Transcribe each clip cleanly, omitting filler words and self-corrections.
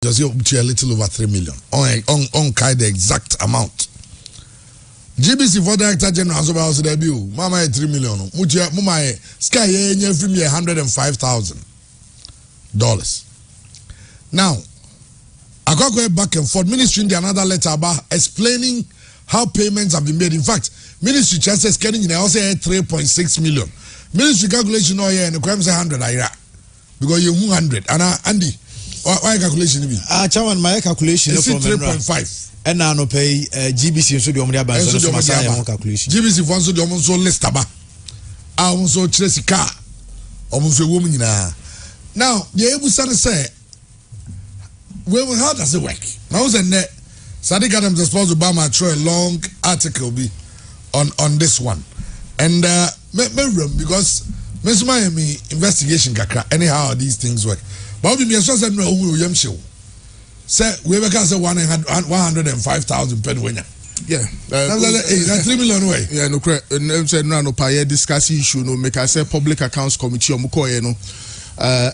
Just you a little over 3 million. On kind the exact amount. GBC for Director General so about debut. Mama 3 million. Mama sky ye free me $105,000. Now, I got go back and forth. Ministry in the another letter about explaining how payments have been made. In fact, Ministry just says getting in also 3.6 million. Ministry calculation no here and the crime say 100 because you 100 and Andy why calculation be chairman my calculation is 3.5 and now no pay GBC so the omdia ban so calculation GBC for so the omon so list aba a so chese car omon so wo nyina now the able say well how does it work now was net Sadiq Adams is supposed to Obama throw a long article be on this one and because Miami investigation kakra anyhow these things work but we just said no we show say we ever can say 105,000 per winner yeah 3 million way yeah no correct say no pay discuss issue no make I say public accounts committee omuko ye no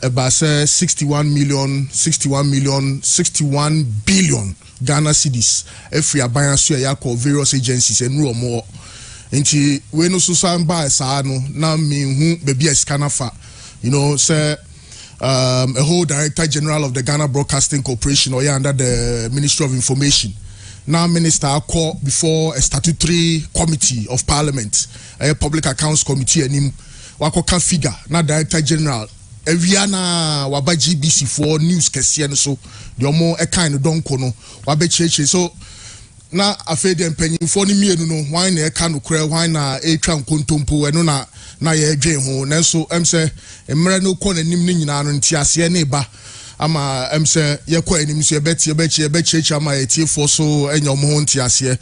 about say 61 billion Ghana cedis every aban so ya call various agencies and no more nti we no so san ba sa no na me hu baby scanner fa you know say a whole Director General of the Ghana Broadcasting Corporation or under the Ministry of Information now minister call before a statutory committee of parliament a public accounts committee anim wako kan figure na Director General Eviana waba GBC for news kesiye no so the omo e kind don ko no wabe cheche so na afede mpanyimfo ni mienu no wan na e ka no kura wan na e twa nkontompo eno na ye dwen ho nanso emse emre no ko na nim ni nyina no ntiase ne ba ama emse ye ko anim so ye bechi ama ye tiefo so enyom ho ntiase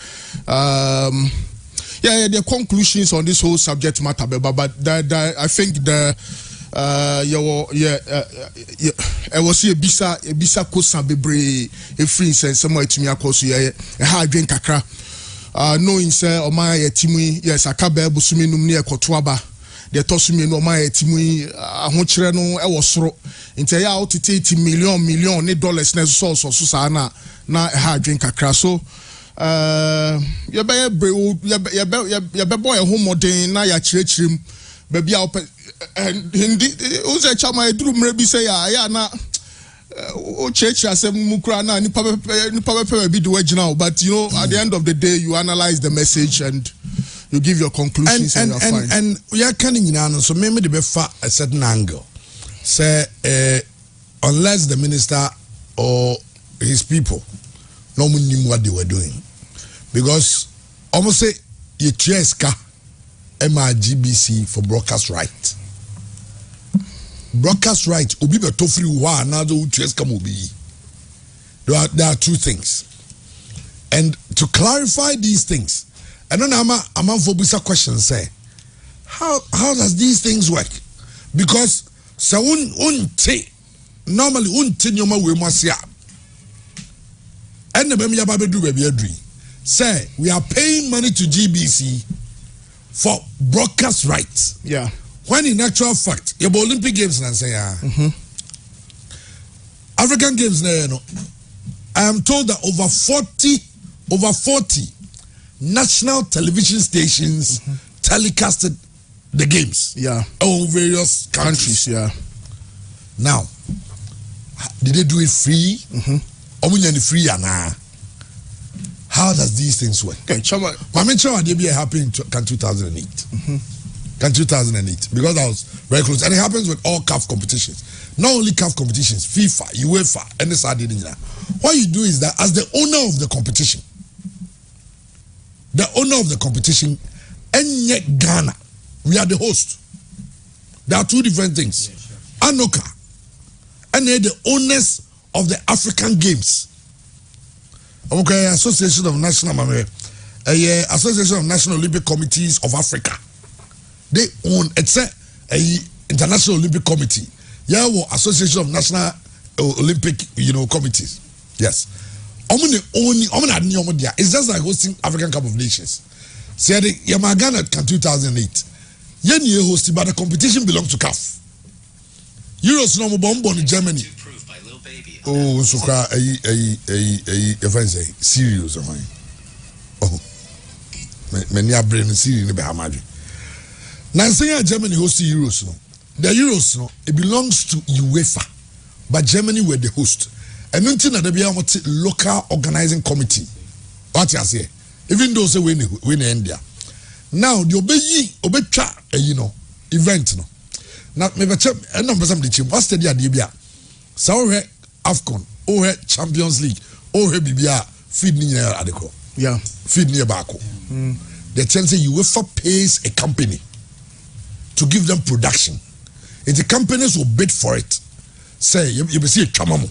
yeah the conclusions on this whole subject matter but I think the I was a bisa kosa bebre a free sense some to me across ye a hard drink kakra knowing say o my timu yes akabe busumi num ne ekotoaba de tosumi no my timu ahokyere no e wo soro nti ya out $80 million dollars na so sa na hard drink kakra so ye be boy ho modern na ya kirekirim baby and who's a chama edru mrebi say ya na o church asem mukra na nipa be do now but you know at the end of the day you analyze the message and you give your conclusions and you're fine and we are canning in so maybe the be fa a certain angle say unless the minister or his people no knew what they were doing because almost say you cheska MRGBC for broadcast right. Broadcast right, obi be tofri wa another uches come obi. There are two things. And to clarify these things, and then I'm for bisa question say, how does these things work? Because so normally unti nyoma we masia. And the baby yababedu baby adri. Say we are paying money to GBC for broadcast rights. Yeah. When in actual fact, your Olympic Games and say African Games no. I am told that over 40 national television stations telecasted the games. Yeah. On various countries. Yeah. Now, did they do it free? Free and how does these things work? Okay, Chama. My sure they be happy in 2008. Can 2008 because I was very close, and it happens with all CAF competitions. Not only CAF competitions, FIFA, UEFA, and this. What you do is that as the owner of the competition, and yet Ghana, we are the host. There are two different things. ANOCA, and they're the owners of the African Games. Okay, Association of National Olympic Committees of Africa. They own it's a International Olympic Committee. Yeah, Association of National Olympic committees. Yes. It's just like hosting African Cup of Nations. Say the Yamagana can 2008. Yen you hosted, but the competition belongs to CAF. Euros no bomb in Germany. Oh, so cry a fancy serious of mine. Oh, many are brain serious in the Bahamadi. Now, Germany hosts the Euros. No, the Euros, no, it belongs to UEFA, but Germany were the host. And until there be a local organizing committee. What you say? Even though say win India. Now the obecha event no. Now me beche number some the team. What's the idea? So AFCON, Champions League, Bibia feed ni adeko. Yeah. Feed ni bako. The chance UEFA pays a company to give them production. And the companies will bid for it. Say you be see a chamamo.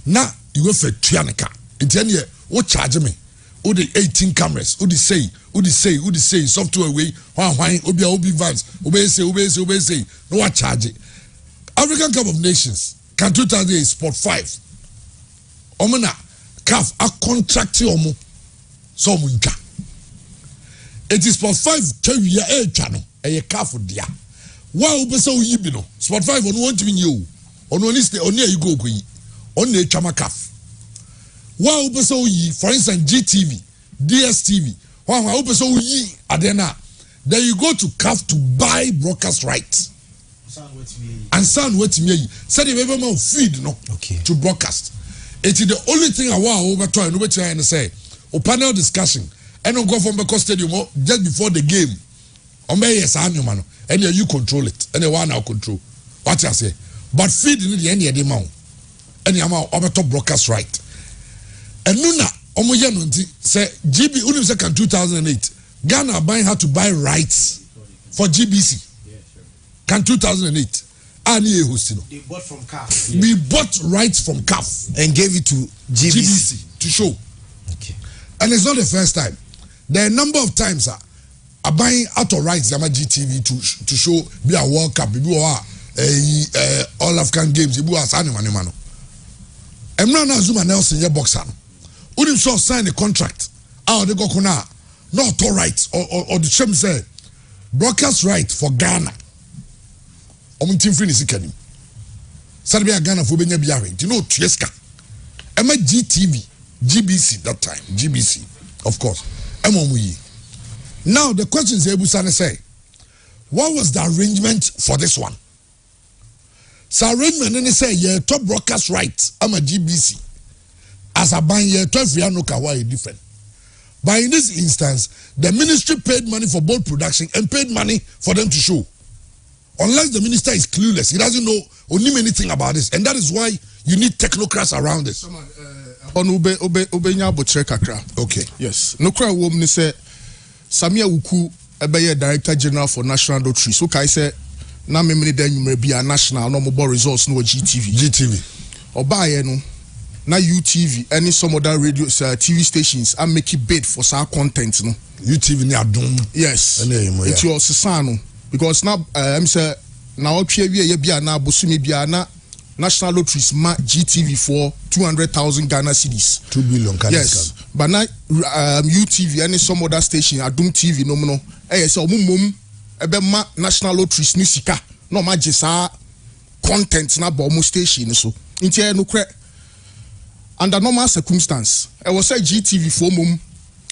Now UEFA tuaneka. It's any what charge me? Who the 18 cameras? Who the say? Software way. Why? Obi Vans. Obey say. No what charge it. African Cup of Nations. Can 2008 Sport 5. Omena CAF a contract omo. So munka. It is Sport 5 tell you a channel. A CAF dia. Why obe so yibino? Sport 5 on want to win you. On one is the only you go kwi. Only chama CAF. Why open so ye, for instance, GTV, DSTV, why open so ye adena. Then you go to CAF to buy broadcast rights. And sound what me said if ever more feed no to broadcast. It is the only thing I want over trying to try and say. O panel discussion. And don't go from the stadium just before the game. On my yes, man. And you control it. And the one now control. What I say. But feed in the end of the amount. Any amount over top broadcast right. And Nuna, Omoyanunti say GB Universal 2008. Ghana had to buy rights for GBC. Can 2008. They bought from CAF. We bought rights from CAF and gave it to GBC to show. Okay. And it's not the first time. There are a number of times are buying out of rights GTV to show be a World Cup, be all African games, be a Sanimano. Emrana Zuma Nelson ye boxer. Udim so sign a contract. They go kuna not all rights or the chim say broadcast right for Ghana. Team finish kanim. Sarabia Ghana for benya biare. You know Tieska. Emma GTV, GBC that time, GBC, of course. Now the question is Ebu Sane say, what was the arrangement for this one? So arrangement and they say yeah top broadcast rights. I'm a GBC. As a buying year 12 year no kawaii different. But in this instance, the ministry paid money for both production and paid money for them to show. Unless the minister is clueless, he doesn't know or knew anything about this, and that is why you need technocrats around this. Okay. Yes. No cry woman say Samia Wuku Ebeye Director General for National Lottery. So kai say na memini den you be a national no more results no GTV. Obaye no na UTV any some other radio TV stations are making bid for our content no. UTV ni adom. Yes. It was Sisano because now I'm say now ye bia na bosumi bia na National Lotteries ma GTV for 200,000 Ghana cedis. 2 billion Ghana. Yes. But now UTV any some other station Adum TV no no. Say omum ebe ma National Lotteries ni sika no ma jesa content na bo mo station so. Inti no kre under normal circumstance I was say GTV for mum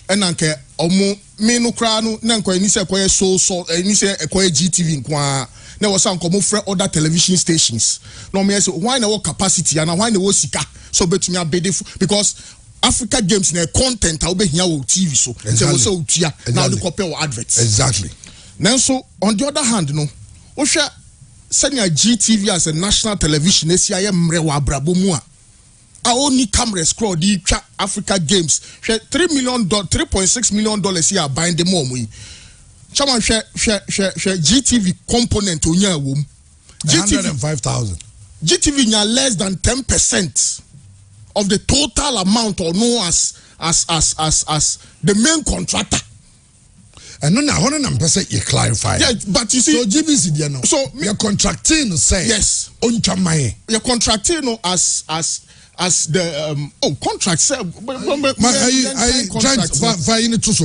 and anke omo me no kra no na nko ni se koye so ni se koye GTV nko na was anko mo frɛ other television stations no me say why na what capacity and why na what sika so betumi abede because Africa Games na content a obehia wo TV so say wo say otua na the copy or adverts exactly. Now so on the other hand no wo hwɛ senior GTV as a national television esi aye mre wa abrabo mu a only cameras scroll the Africa Games $3.6 million here buying the more we chairman share GTV component onya wom GTV 105,000 GTV nya less than 10% of the total amount or no as the main contractor. And no, now 100% you clarify. Yeah, but you see, so GBC there no. So you're contracting say yes. You're contracting no as the contract say. I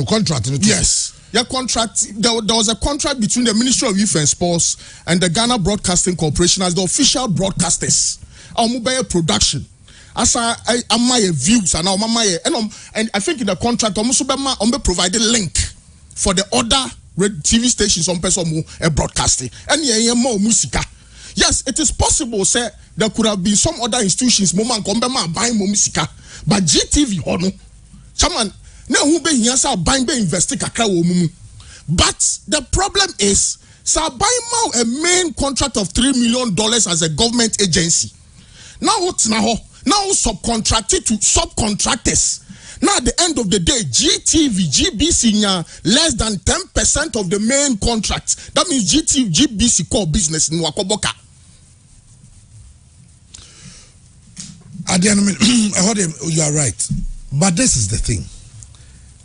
contract. Yes. Your contract. There was a contract between the Ministry of Youth and Sports and the Ghana Broadcasting Corporation as the official broadcasters. Our mobile production. as I my views and and I think in the contract almost be provided link for the other TV stations on person broadcasting and more musica. Yes, it is possible say there could have been some other institutions moment buying more musica, but GTV hono chairman now who be here say buying be invest kakra wo mumu. But the problem is sir buying a main contract of $3 million as a government agency. Now what's now subcontracted to subcontractors. Now at the end of the day, GBC less than 10% of the main contract. That means GBC core business in Wakoboka. At the end of it, I heard him, you are right. But this is the thing.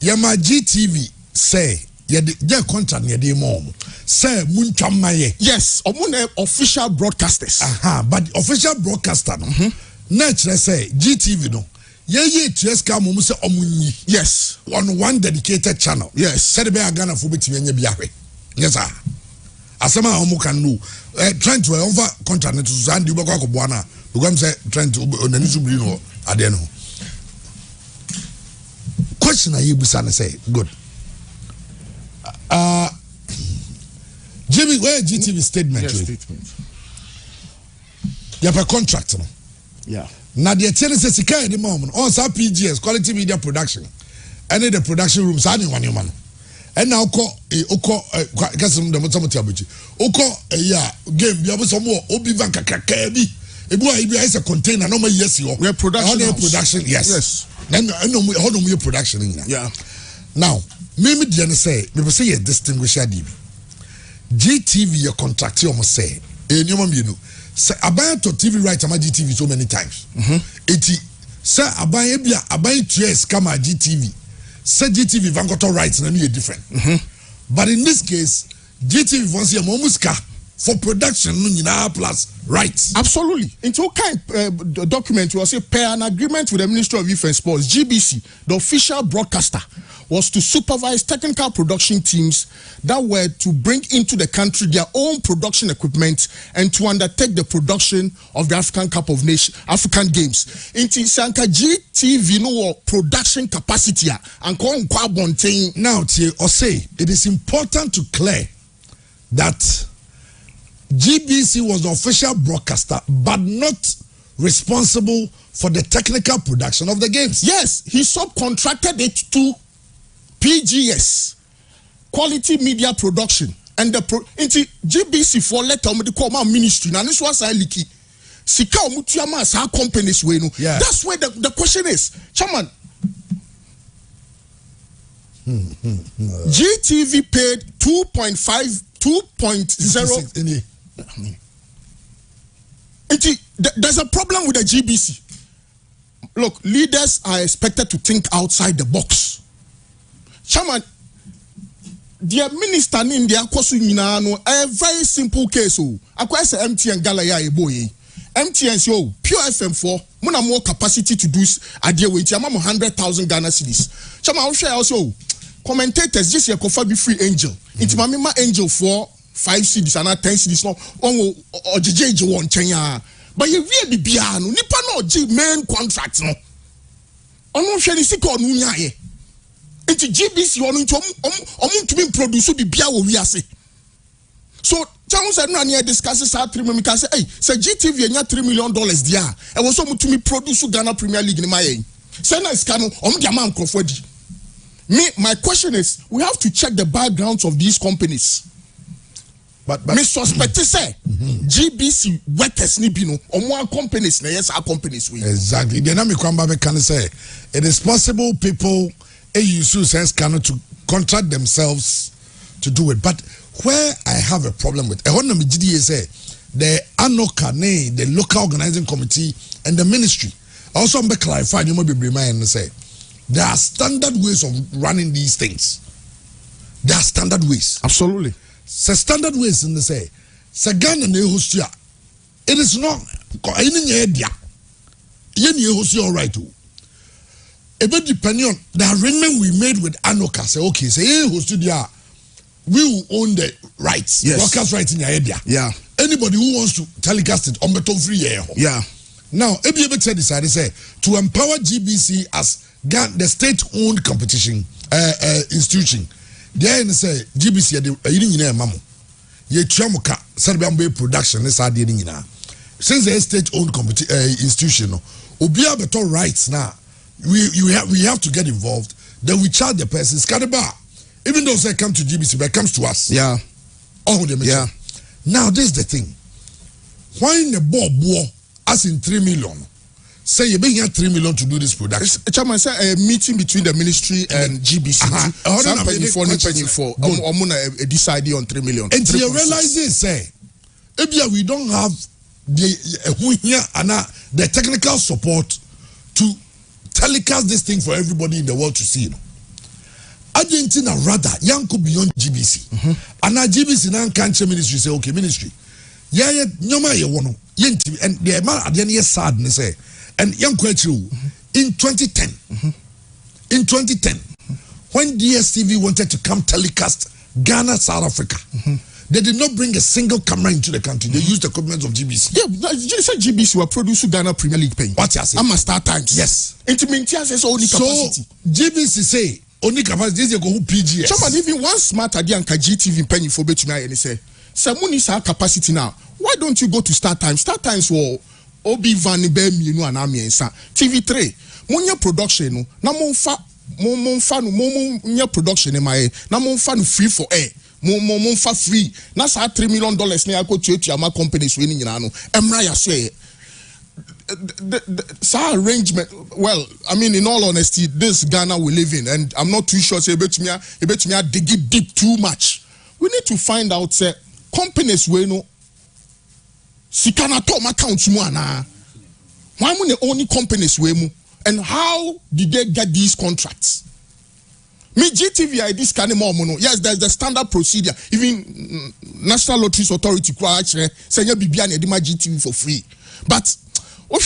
Yama GTV say yeah contract near the mom. Say Munchamaye. Yes, official broadcasters. But official broadcaster no. Naturally say GTV no. Ye TSK mum say omunyi. Yes. On one dedicated channel. Yes. Said be Ghana for betimi anya biahwe. Yes sir. Asema omu can no. Trying to over contract to Zandi Boko Boana. Because say trying to onani subri no ade no. Question ayi busa na say good. Jimmy, where GTV statement? Yes, statement. You have a contract, no? Yeah. Now the tenant says he can't moment. Also PGS, quality media production. Any the production rooms are one man. And now call because some game be able some more Obi Vanka Kabi. It's a container, no more yes, you are production, yes. Then I know how do we production in there. Yeah. Now, maybe the say, we say a distinguished GTV your contract you must say you know say about to TV right am GTV so many times eti say aban TS come GTV say GTV vankoto rights na no different but in this case GTV wants your momuska for production no nyina plus rights absolutely into kind document was say per an agreement with the Ministry of Youth and Sports GBC the official broadcaster was to supervise technical production teams that were to bring into the country their own production equipment and to undertake the production of the African Cup of Nations, African Games. Inti Sanka GTV no production capacity and now say it is important to clear that GBC was the official broadcaster but not responsible for the technical production of the games. Yes, he subcontracted it to PGS, quality media production, and the GBC for letter me call my ministry. Now this was leaky. Sika omutuyama sa companies we no. That's where the question is, Chairman. GTV paid 2.0. There's a problem with the GBC. Look, leaders are expected to think outside the box. Chairman, the minister in India kosu nyina no a very simple case o. Akwa say MTN Galaya eboye. MTN say pure FM4 muna more capacity to do adie we ti am 100,000 Ghana cedis. Chairman, we share also commentators just here confirm be free angel. It ma angel for 5 cedis and 10 cedis no on ojeje won chen. But you really be bia no nipa no main contract no. Ono hwe ni sika onu nya ye. Into GBC on to produce bibia wo wiase. So Chairman said no near discusses our 3 million because hey say GTV nya $3 million there. E was so to me produce Ghana Premier League in my say na iska no dia man crofodi. My question is we have to check the backgrounds of these companies. But me suspect say GBC workers ni bi no omo companies na yes our companies we. Exactly. The na me kwamba me can say it is possible people use sense cannot to contract themselves to do it. But where I have a problem with the ANOCA, the local organizing committee and the ministry. Also, I'm clarifying you might be reminded and say there are standard ways of running these things. There are standard ways. Absolutely. So standard ways in the say Sagana Nehostia. It is not any idea. All right. Even depending on the arrangement we made with ANOCA, say okay, say hey, we will own the rights, broadcast rights in your area. Yeah. Anybody who wants to telecast it on beton free air. Yeah. Now, ABA decided say to empower GBC as the state-owned competition institution. There say GBC the mamu. Ye chamuka Serbian production is since the state-owned institution, Obia better rights now. We have to get involved. Then we charge the person. Even though they come to GBC, but it comes to us. Yeah. Oh, yeah. Now this is the thing. Why in the board as in 3 million? Say you bring here 3 million to do this production. Chairman, say a meeting between the ministry and GBC. Decide on 3 million. And you realize this, say, if we don't have the technical support to telecast this thing for everybody in the world to see. Argentina rather young could beyond GBC. And now GBC now can't ministry say okay ministry. Yeah, nyoma ye wono. And the amount at the end sad say. And young question in 2010. In 2010, when DSTV wanted to come telecast Ghana, South Africa, they did not bring a single camera into the country. They used the equipment of GBC. Yeah, you said GBC were producing Ghana Premier League pay. What you say? I'm a Star Times. Yes. Intimate says only capacity. So GBC say only capacity. This is go PGS. Someone even one smart idea and GTV penny for bet me and say, "Someone is our capacity now. Why don't you go to Star Times? Star Times for Obi Van Bem, you know, and Army and TV3. Monya production no. Na monfa no production my. Na monfa no free for air. Monfa free. Na sa $3 million na go to your companies winning you know. Emra ya say. The arrangement, well, I mean, in all honesty, this Ghana we live in, and I'm not too sure. Say, bet me, dig it deep too much. We need to find out, say, companies we know. Sikana top accounts mu ana. Why mu the only companies we mu? And how did they get these contracts? Me GTV this kind of more mono. Yes, there's the standard procedure. Even National Lotteries Authority say you be biya ne GTV for free, but. I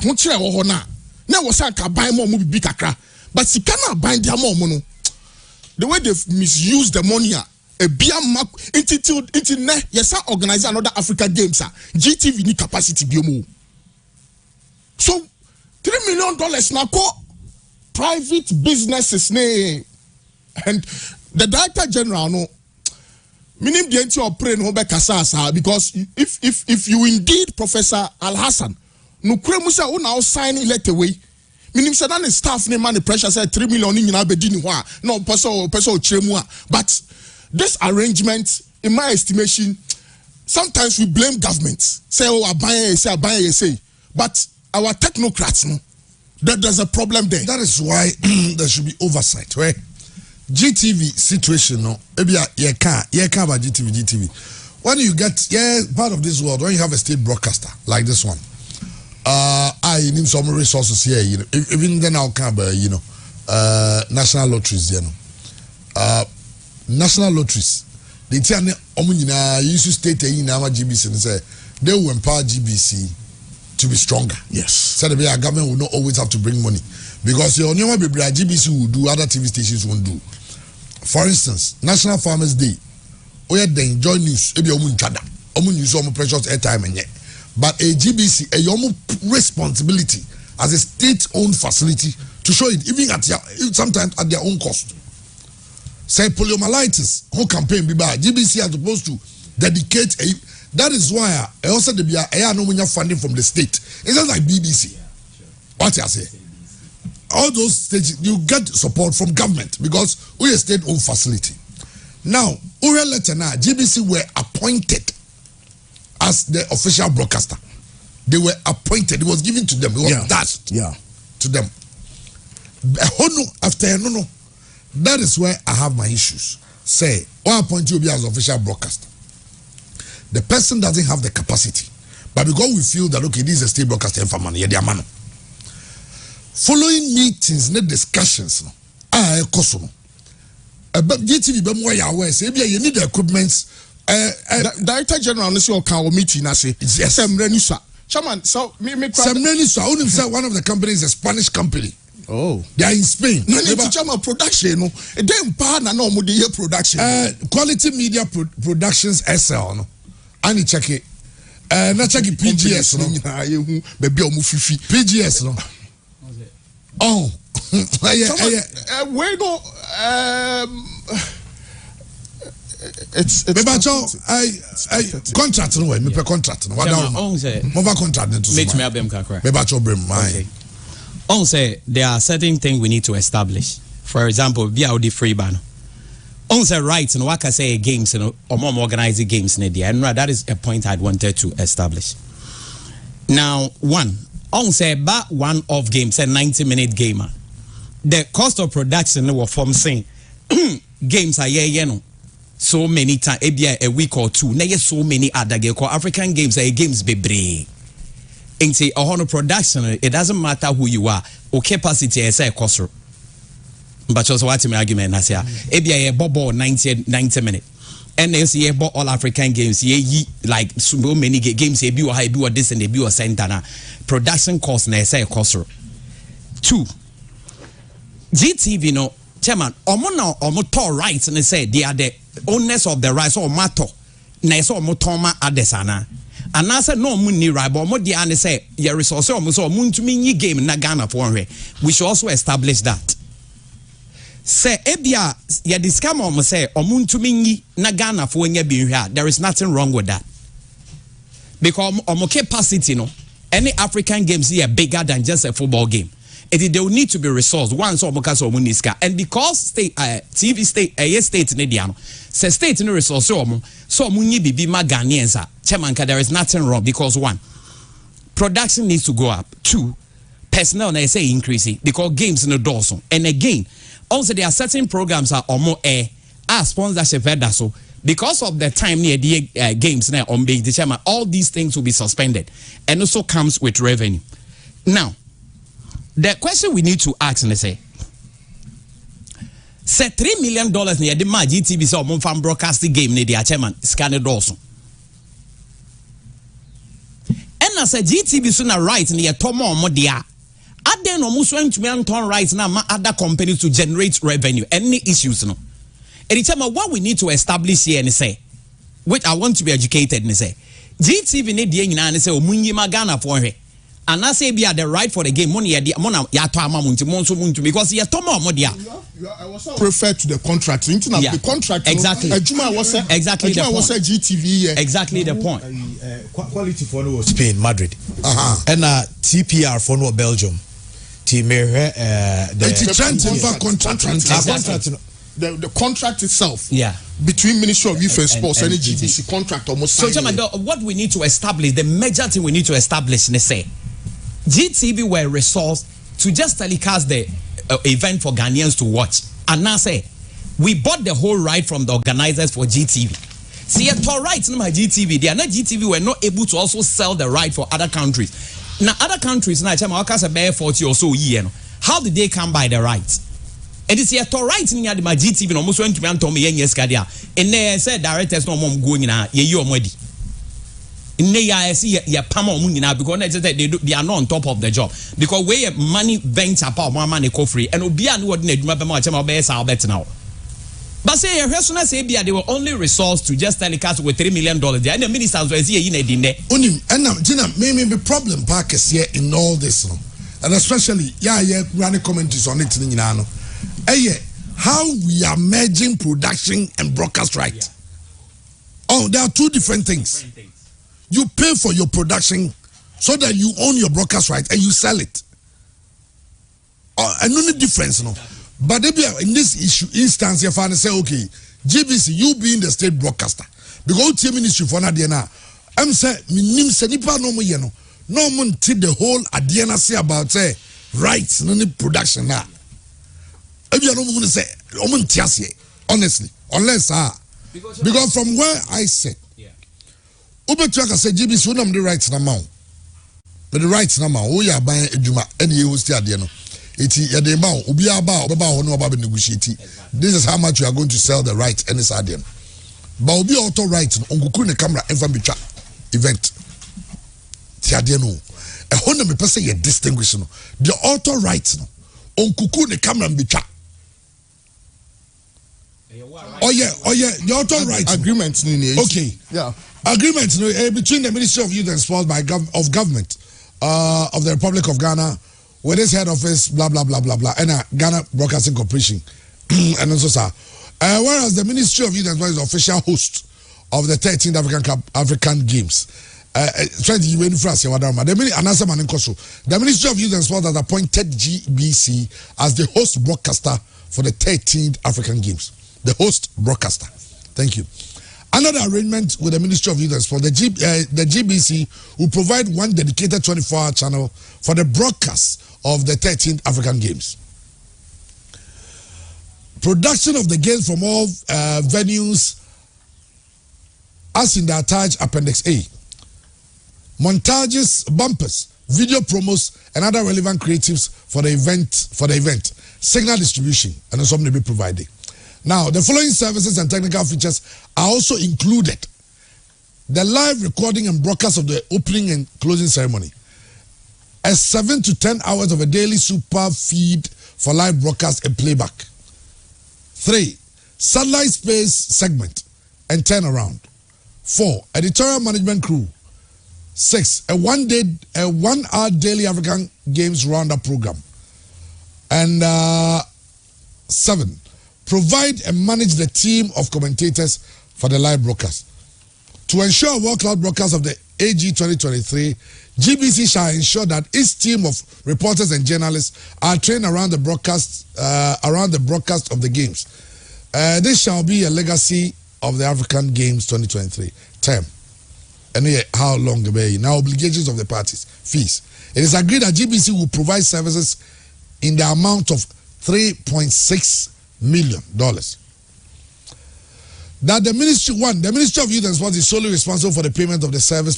won't share or na. Now was I can buy more movie big kakra. But she cannot buy their more money. The way they've misused the money, a beer mark internet, yes, I organize another Africa Games. GTV need capacity biomo. So $3 million now call private businesses ne and the director general no. Minim the entity of praying because if you indeed Professor Al Hassan no kremusa o now sign let away minim say na staff ne man the pressure say 3 million ni na bedi ni ho a no person chiremu a but this arrangement in my estimation sometimes we blame government say oh aban say but our technocrats no there's a problem there. That is why there should be oversight right GTV situation no ebia ye can about GTV when you get part of this world when you have a state broadcaster like this one I need some resources here, you know. Even then I'll come, you know, national lotteries, you know. National lotteries. They tell me, used to state in our GBC and say they will empower GBC to be stronger. Yes. So the government will not always have to bring money because the only one GBC will do, other TV stations won't do. For instance, National Farmers Day, we had the enjoy news, maybe use some precious airtime and yet. But a GBC, a young responsibility as a state-owned facility to show it, even at sometimes at their own cost. Say poliomyelitis, whole campaign be bad. GBC are supposed to dedicate a. That is why I also the no funding from the state. It's just like BBC. What I say, all those states you get support from government because we're a state-owned facility. Now, Uriel Letena, GBC were appointed as the official broadcaster. They were appointed. It was given to them. It was dashed to them. After no. That is where I have my issues. Say, why appoint you as official broadcaster? The person doesn't have the capacity. But because we feel that, okay, this is a state broadcaster for money, following meetings, no discussions, but GTV, you need the equipment. Director General Nisi Oka meeting I say yes Chairman so me one of the companies is a Spanish company. Oh, they are in Spain. No Chairman production no then partner no mo dey production Quality Media Productions SL no and check it na check PGS no nyina yehu baby omu fifi PGS no oh we no it's I contract no way me per contract no on say mova contract no make me abem kakra Bebacho brem my on say there are certain things we need to establish. For example, be out the free ban. On say right and waka say games and organizing games in the and that is a point I'd wanted to establish. Now, one, on say about one off games a 90-minute gamer. The cost of production was from saying games are so many times a week or two. Now so many other African games are games bebre. And say a production, it doesn't matter who you are or capacity is a cost. But also what my argument has here. Ebia a bobo 90 minutes. And then see all African games, like so many games, a or high or this and a or Santana. Production cost na say cost. Two. GTV no chairman omo rights and they say they are the owners of the rights or matter. Na so omo toma adesana. And I said no money right, but what the say your resource almost so muntumi game na Ghana for we should also establish that. Say ebia ya discount omo say omuntumi na Ghana for nya bi hwa. There is nothing wrong with that. Because omo capacity no any African games here bigger than just a football game. They will need to be resourced once or muniska and because state TV state state in Indiana say state in resource so muni bibi ma Ghanaians chairman there is nothing wrong because one production needs to go up, two personnel na say increasing because games in the doors and again also there are certain programs are more air as sponsorship so because of the time near the games now on the chairman all these things will be suspended and also comes with revenue. Now the question we need to ask and say $3 million near the GTV so mon fan broadcasting game near the chairman scan it also. And as a GTV so na right near Tomo Modia. At then almost went to me and turn right now other companies to generate revenue. Any issues no. And tell me what we need to establish here and say, which I want to be educated and say GTV need the and say Omunyi Magana for her. And I say be the right for the game money because you refer to the contract. The contract exactly exactly GTV exactly the point. Quality for no Spain, Madrid, and TPR for no Belgium. The contract itself, yeah, between Ministry of Youth and Sports and GTC contract almost. So, what we need to establish, the major thing we need to establish, let's say, GTV were resourced to just telecast the event for Ghanaians to watch, and now say we bought the whole right from the organizers for GTV. See, rights in my GTV, they are not GTV were not able to also sell the right for other countries. Now, other countries now, bear 40 or so year. How did they come by the rights? And it's here to right in my GTV almost went to me and told me yes, Kadia. And they said directors no mom going now, ye already. In they see ya pama money now because they are not on top of the job. Because where money venture power more money co free and Obia no ordinary my best Albert now. But say a person say they were only resourced to just telecast with $3 million. And the ministers were here in a dinner. Only and Tina maybe the problem park is here in all this, and especially running commentaries on it in Nano. How we are merging production and broadcast right. Yeah. Oh, there are two different things. You pay for your production so that you own your broadcast right and you sell it. And no difference, no. But in this instance, you find say, okay, GBC, you being the state broadcaster, because the ministry for Nadiana, I'm saying, Nipa no more, no one take the whole Adiana say about say rights, no production now. If you don't want to say, honestly, unless because from where I said, Ubetuaka said, GBC, we don't the rights now. But the rights now, we are buying a Juma, and you will stay at the end. This is how much you are going to sell the rights and it's at the end. But we auto rights on Gukune camera and from event. Tiadiano. A honor me person ye distinguish no. The auto rights no on Kukune camera and bicha. Oh yeah, the auto rights agreements. Okay. Yeah. agreement between the Ministry of Youth and Sports of Government of the Republic of Ghana with its head office, blah blah blah blah blah, and Ghana Broadcasting Corporation, and also sir. Whereas the Ministry of Youth and Sports is the official host of the 13th African Games. The Ministry of Youth and Sport has appointed GBC as the host broadcaster for the 13th African Games. The host broadcaster. Thank you. Another arrangement with the Ministry of Youth and Sport, the GBC will provide one dedicated 24-hour channel for the broadcast of the 13th African Games. Production of the games from all venues as in the attached Appendix A. Montages, bumpers, video promos, and other relevant creatives for the event. Signal distribution, and some may be provided. Now, the following services and technical features are also included. The live recording and broadcast of the opening and closing ceremony. 7 to 10 hours of a daily super feed for live broadcast and playback. 3. Satellite space segment and turnaround. 4. Editorial management crew. 6. A 1 hour daily African Games roundup program. And 7. Provide and manage the team of commentators for the live broadcast. To ensure a world-class broadcast of the AG 2023, GBC shall ensure that its team of reporters and journalists are trained around the broadcast of the games. This shall be a legacy of the African Games 2023 term. And how long the way? Now, obligations of the parties, fees. It is agreed that GBC will provide services in the amount of $3.6 million. That the Ministry of Youth and Sports is solely responsible for the payment of the service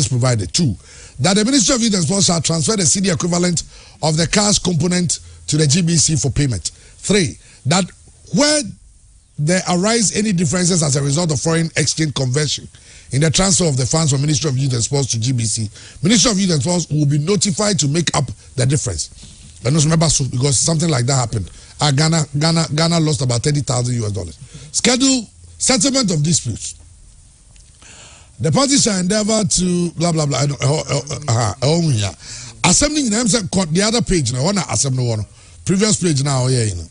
provided. 2. That the Ministry of Youth and Sports shall transfer the CD equivalent of the cash component to the GBC for payment. 3. That where there arise any differences as a result of foreign exchange conversion in the transfer of the funds from Ministry of Youth and Sports to GBC, Ministry of Youth and Sports will be notified to make up the difference. And also remember, because something like that happened. Ghana lost about $30,000. Schedule settlement of disputes. The parties shall endeavor to blah blah blah. Assembly in the other page now. Assembly one previous page now. Yeah, you know.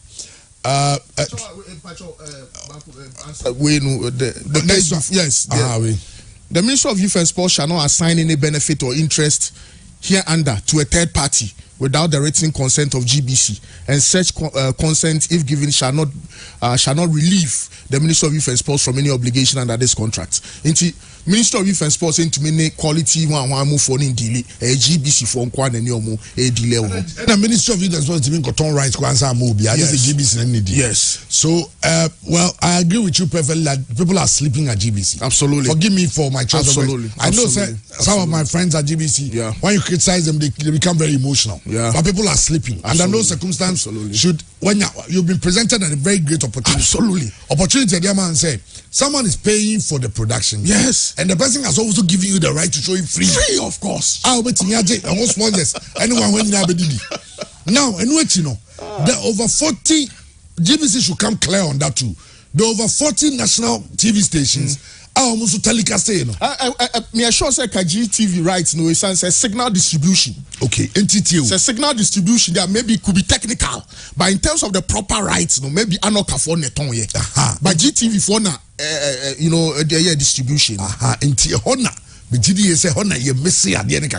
The Ministry of Youth and Sports shall not assign any benefit or interest hereunder to a third party without the written consent of GBC, and such consent, if given, shall not relieve the Ministry of Youth and Sports from any obligation under this contract. Into Ministry of Youth and Sports into many quality one move for in delay GBC for one and your move a delay. And the Ministry of Youth and Sports even got on rights to answer move. Yes, the GBC and yes. So well, I agree with you perfectly that people are sleeping at GBC. Absolutely. Forgive me for my choice. Absolutely. I know some of my friends at GBC. Yeah. When you criticize them, they become very emotional. Yeah. But people are sleeping. Absolutely. Under no circumstance should when you've been presented at a very great opportunity. Absolutely. Opportunity, the man say someone is paying for the production. Yes. And the person has also given you the right to show it free. Free, of course. I'll bet you sponsors. Anyone when you have now, and what you know, the over 40 GBC should come clear on that too. The over 40 national TV stations are almost telecast. Me assure say GTV rights no it's a signal distribution. Okay, NTTO. It's a signal distribution that maybe could be technical, but in terms of the proper rights, no maybe anoka for neton ye. But GTV for na the distribution. Inti hona. But GDA say hona ye missing at the end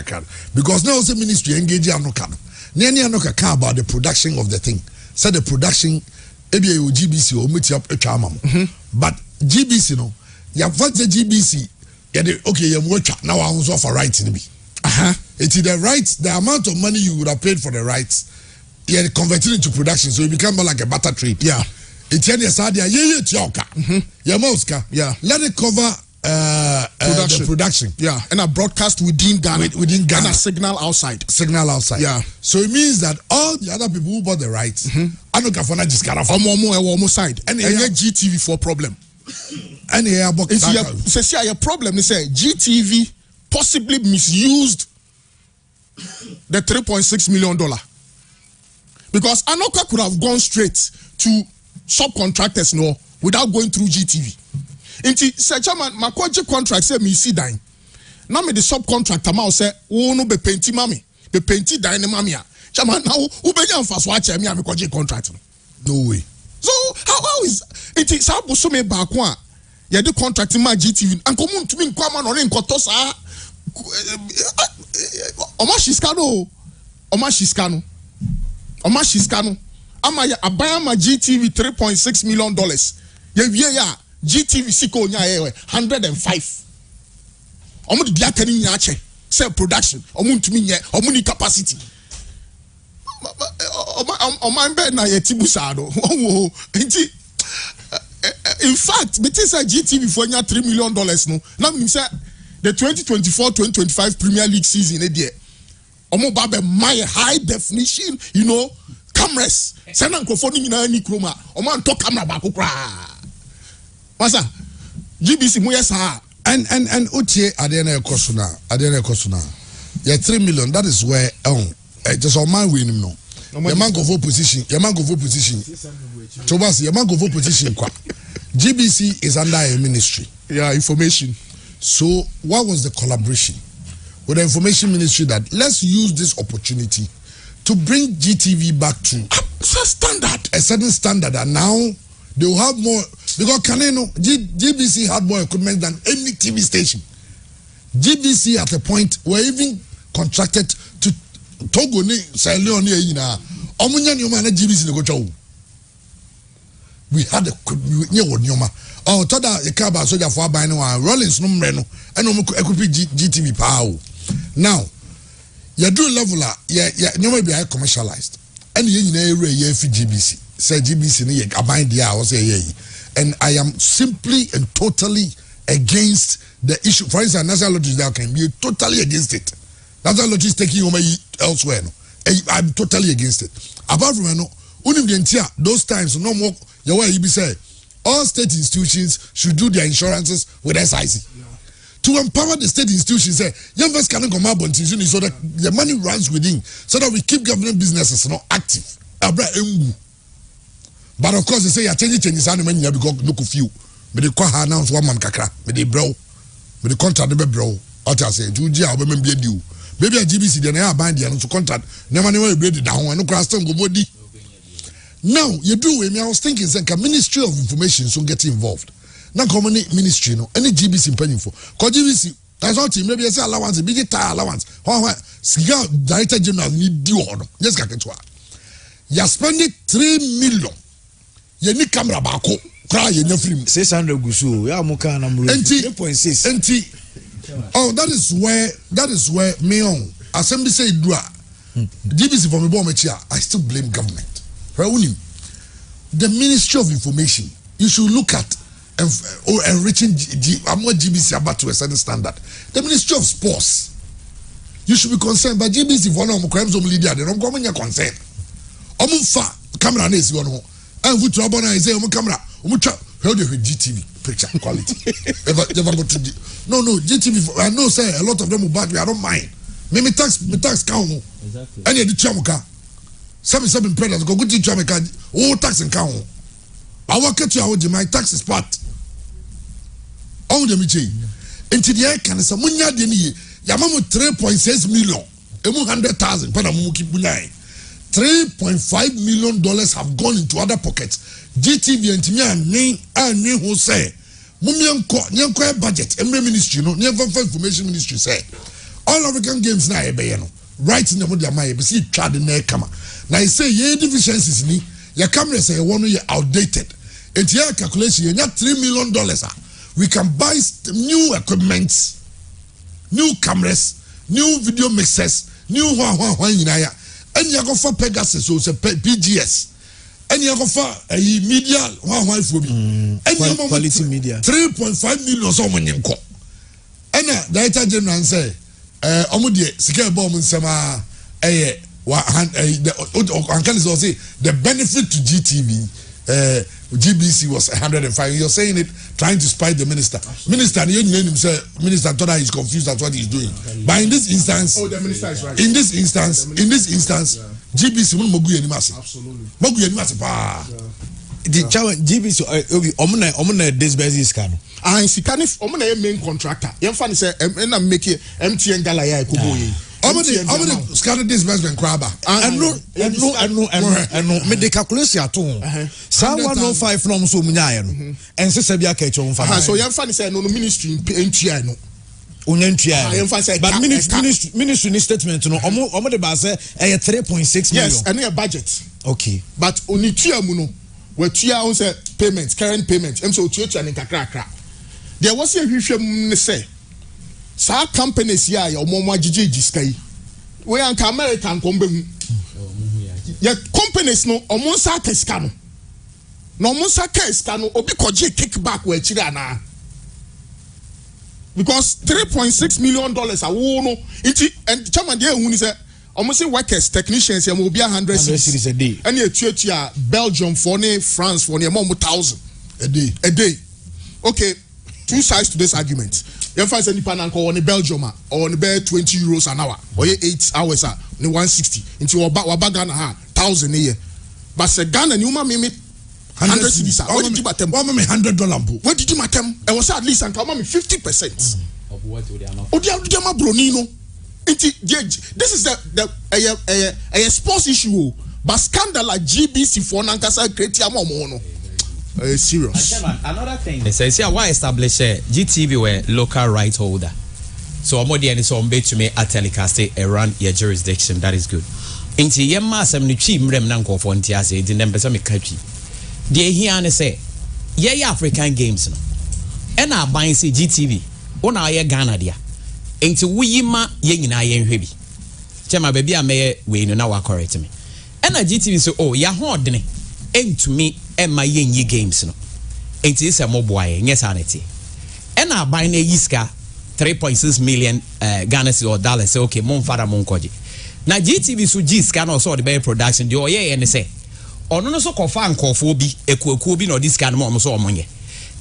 because now the ministry engage anoka. Nani anoka care about the production of the thing. Say the production ABA GBC or meet up a chamam. But GBC no. You have the GBC. Okay, you watch now. I was offer rights in me. It is the rights, the amount of money you would have paid for the rights, you converted into production, so it become more like a barter trade. Yeah. It's yeah. Let it cover the production. Yeah. And a broadcast within Ghana. Within Ghana. And a signal outside. Yeah. So it means that all the other people who bought the rights, side. And GTV for problem. And here, say a problem. They say GTV possibly misused the $3.6 million because Anoka could have gone straight to subcontractors without going through GTV. Inti say chairman makoje contract say me see dan. Na me the subcontractor ma say wo no be painti mami. Be painti dan mami a. Chairman now who be yan faso ache me makoje contract. No way. So how is it is how so me back one. Ya the contract ma GTV anko mu ntumi nkwa ma no re nkoto saa. Oma shiskano. Ama ya abaya GTV $3.6 million. Ya GTV siko nya 105. Omo di akani nya ache. Say production. Omo ntumi nye, omo ni capacity. Oma mbe na yetibusa do. In fact, between say GTV for nya $3 million no. Now me say the 2024-2025 Premier League season there. Omo babe my high definition, cameras. Send microphone in any chroma. Omo anto camera back kra. Masa GBC mo yes ha. And utie adena ekosuna. Yeah, 3 million. That is where just on my win no. Your man go for position. Chobasi, your man go for position kwa. GBC is under a ministry. Yeah, information. So what was the collaboration with the information ministry that let's use this opportunity to bring GTV back to a certain standard, and now they will have more because GBC had more equipment than any TV station. GBC at a point were even contracted to Togo Sierra Leone GBC we had a tada ekaba soldier for buy no Rollins no mre no eno equipe GTV power. Now you do level ya nyoma be commercialized and ye nyina ere ye fi GBC say GBC no ye aban dia o say ye, and I am simply and totally against the issue. For instance, national lottery that can be totally against it. National lottery is taking over elsewhere no. I'm totally against it. Apart from no those times no more you be say all state institutions should do their insurances with SIC. Yeah. To empower the state institutions, say, young first can come up on so that the money runs within, so that we keep government businesses active. But of course, they say, changes animal because look of you. But the Kwaha announce 1 month kakra, but they bro, but the contract never bro. What I say, Juja, women be due. Maybe a GBC, then I bind the to contract, never never be down, and no cross them go body. Now you do with me. I was thinking that Ministry of Information should get involved. Now common ministry, any GBC paying for. Cause GBC, that's all team. Maybe I say allowance, big tire allowance. Cigar Director General need do order. Yes, kaketwa. You spending 3 million. You need camera back. Cry you no free. 600 gusu. Ya muka na mulu. 3.6. Oh, that is where me on assembly say do. GBC for me bomb I still blame government. The Ministry of Information, you should look at enriching GBC about to a certain standard. The Ministry of Sports, you should be concerned. But GBC for no crimes of media, they don't come in your concern. Camera is one and put trouble and say camera. How do you GTV picture quality? No, GTV. I know say a lot of them will back me. I don't mind. Me tax count. Exactly. Any of the chamuka. 7 predators go to Jamaica. Oh, tax and count. I work at you. My tax is part. All the meeting. Into the air can say, Munya Deni, Yamamu 3.6 million, 100,000. $3.5 million have gone into other pockets. GTV and me and me who say, Mumianko budget, every ministry, no, never information ministry say, all African games now, right in the middle of my see tried in there, come. Now I say ye deficiencies ni your cameras say one year outdated. And your calculation you $3 million. We can buy new equipment, new cameras, new video mixers, new and you go for Pegasus or PGS. And you go for a media and quality media 3.5 million so many and the Director General say Omudie Sika Bomb Sama the benefit to GTV GBC was 105. You're saying it trying to spite the minister. Minister thought that he's confused at what he's doing. But in this instance, the minister is right. In this instance, GBC will mogu yenimasi. Absolutely. Mogu yenimasi pa. The challenge GBC omuna this basis can. and sikani omo na main contractor yem fa ni say na make MTN gala ya ekobo yi omo the scanner disbursement craba and no me the calculation ato sa 105 no so munya no ense se bia ka echo mfa so yem fa ni say no ministry NTI no onyentua but ministry statement no omo de ba say 3.6 million yes and a budget okay but onitua mu no watua on say payment current payment em so otua ni kakra there was a hwehwem ne say sa companies ya omo agigigi sky we anka American kombe hu ya companies no omo sa keska no no omo sa keska no obi koje kickback wa chiri ana because $3.6 million awo no iti and chairman dey hu ni say almost say workers technicians ya mo be 100 cities a day and etuatua Belgium for ne France for ne mo 1000 a day okay two sides to this argument you find say nipa nan ko on Belgium or on be 20 euros an hour or 8 hours ne 160 into oba Ghana ha 1000 a year but say Ghana ni uma me 100 cities what did you matem $100 what did you matem I was at least and come me 50% of what they are not Odiama Bronino this is the sports issue but scandal like GBC for nankasa create amomo no serious another thing they say why establish GTV were local right holder so omodi and so ombe to me at telecast around your jurisdiction that is good inti yemma asem ni twi mrem na nkofo ntiase edi na mpesa me katwi de hia ne say ye African games no e na aban say GTV ona ye Ghana dia enti wuyima ye nyina ye nhwe bi chema baby ameye we no na wa correct me ena GTV so oh ya hodene entumi ema ye nyi games no enti ise moboa ye nyesa anete ena aban na yiska 3.6 million Ghana cedi or dollars say okay mon fara mon koje na GTV so giska na so the production de oye ne say ono no so kofa nkofo bi ekuekuo bi na odiska no mo so omonye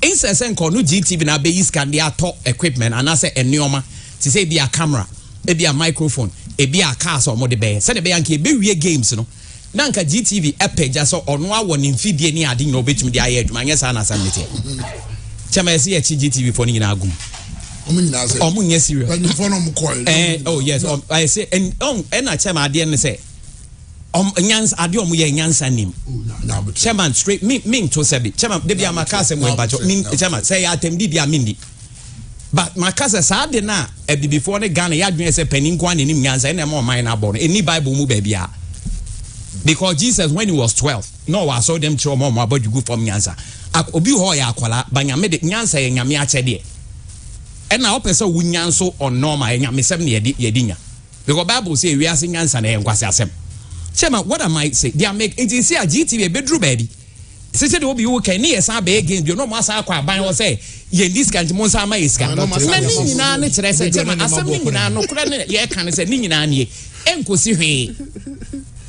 insese nko no GTV na be yiska de ato equipment anase enioma ti say be a camera e be a microphone e be a car so mo de be se de be anke be wie games no na nka GTV epeja so ono awo ni mfidie ni ade na obetumi de aye aduma nyesa na samete chama ese e GTV for ni na agum omu nye serious oh yes I say and na chama ade ne say nyans ade omu ye nyansa nim chairman straight me to sebi chairman de bia makase mo bacho me chairman say atemdi bia mindi but makase sa de na ebi before ne Ghana ya dwen say panin kwa ne nim nyansa na mo man na bo no any Bible mu ba bia because Jesus when he was 12 no I saw them show mo abodugu from nyansa obi ho ya akwala banyame de nyansa ye nyame achede and na opese wu nyanso on normal nyame sem ne yedinya because Bible say we ase nyansa na ye nkwase asem Chema, what I might say, they are make it is here GTV a bedroom baby. Say they will be okay near some big game, you know, Massa Quaban will say, ye this can't Monsa Maiska. Nina, let's say, assembling no credit, ye can say Nina, ye, Enko Sive.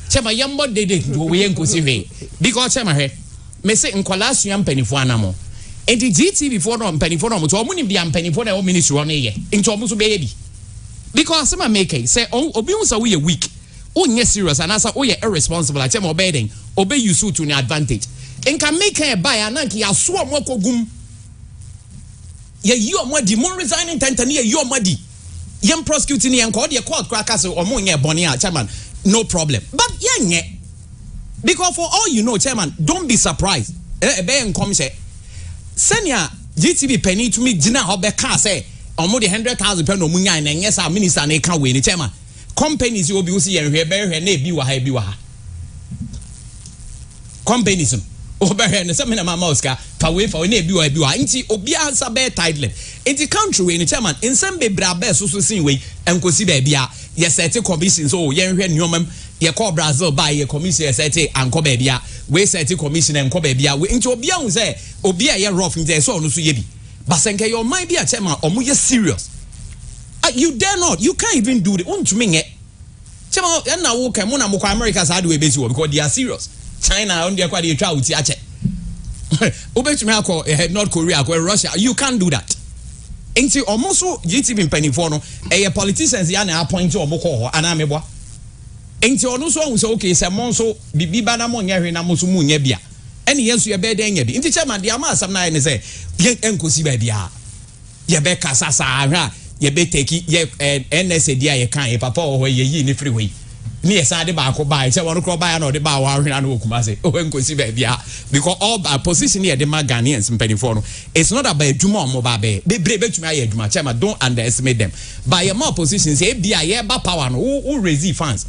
Chema, young boy did it, we Enko Sive. Because Chema, may say in Colasium penny for animal. And the GTV for no penny for no, to only be a penny for the ministry on a year, into almost baby. Because some make it say, oh, Obius are we a week. Onye serious and as oye irresponsible at obeying obey you so to an advantage and can make a buy ananki aswo mokogum ye you more di more resigning tentani ye you madi yem prosecuting yan call the court crackers or monye boni chairman no problem but yenye because for all you know chairman don't be surprised be come say senior GTV penny to me dina obeka say omo the 100,000 pound omunya na nyesa minister na ka we ni chairman companies you will be using here na bi wa ha companies oberhe na some na mama oska fa we fa na bi wa nti obi answer be title nti country we ni chairman nsem be bra be so sin we enkosi ba bia ye set commission so ye hwe nyomam ye call Brazil by ye commission ye set anko ba bia we set commission enko ba bia we nti obi ahun say obi a ye rough nti so no so ye bi basenke your mind be a chairman omo ye serious. You dare not. You can't even do it. Chema, na wo kan mo na mo kwa America sa de we besi wo because they are serious. China on dey kwa dey try uti ache. Obetumi akọ North Korea akọ Russia. You can't do that. Enti omoso GTV mpanifo no politicians ya na appoint omo kọ ho ana meboa. Enti ono so hu say okay say mo so bibi ba na mo nya hwe na mo so mu nya bia. ɛne yɛn nso yɛbɛɛ dɛn nyɛ bi nti chairman deɛ ama asɛm no ayɛ ne sɛ yɛn nkɔsi baabi a yɛbɛka saa ahwɛ a yɛbɛtaki yɛ NSA di a yɛka yɛ papa wɔ hɔ yɛyi ne firi hɔ yi ne yɛ saa de baako baa sɛ wɔn korɔ baa na ɔde baa wɔ ahwɛ no wɔ Kumase nkɔsi baabi a because all position yɛ de ma Ghanaians mpanyinfoɔ no it's not about adwuma ɔmo ba bɛɛ bebree bɛtumi ayɛ adwuma chairman don't underestimate them but yɛ ma position sɛ ebi a yɛba power no wo raise fans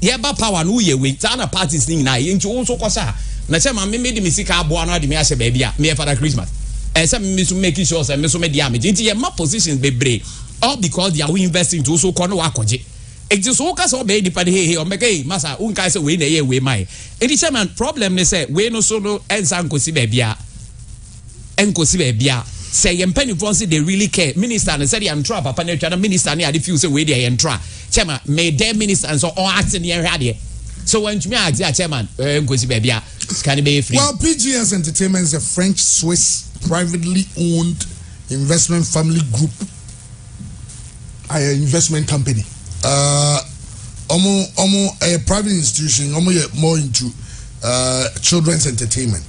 yɛba power no woyɛ wei saa na parties ne nyinaa yɛ nti wo nso kɔ saa na chairman me de me sika aboa no de me ahyɛ baabi a me yɛ Father Christmas ɛsɛ me so making sure sɛ me so me di amagye nti yɛ ma positions bebree all because they are investing into so kɔ no wakɔgye eti so woka sɛ ɔbɛyɛ nipa de hehe ɔmɛka yi masa wonkae sɛ wei na ɛyɛ wei mae enti chairman problem ne sɛ wei no so no ɛnsa nkosi baabi a sɛ yɛ mpanimfoɔ sɛ they really care minister ne sɛdeɛ ntra papa no atwa na minister ne ade feel sɛ wei deɛ yɛ ntra chairman may their minister nso ɔate ne yɛhwɛ adeɛ so wantumi ate a chairman nkosi baabi a sika ne bɛyɛ free. Well, PGS Entertainment is a French-Swiss privately owned investment family group investment company. A private institution. More into children's entertainment.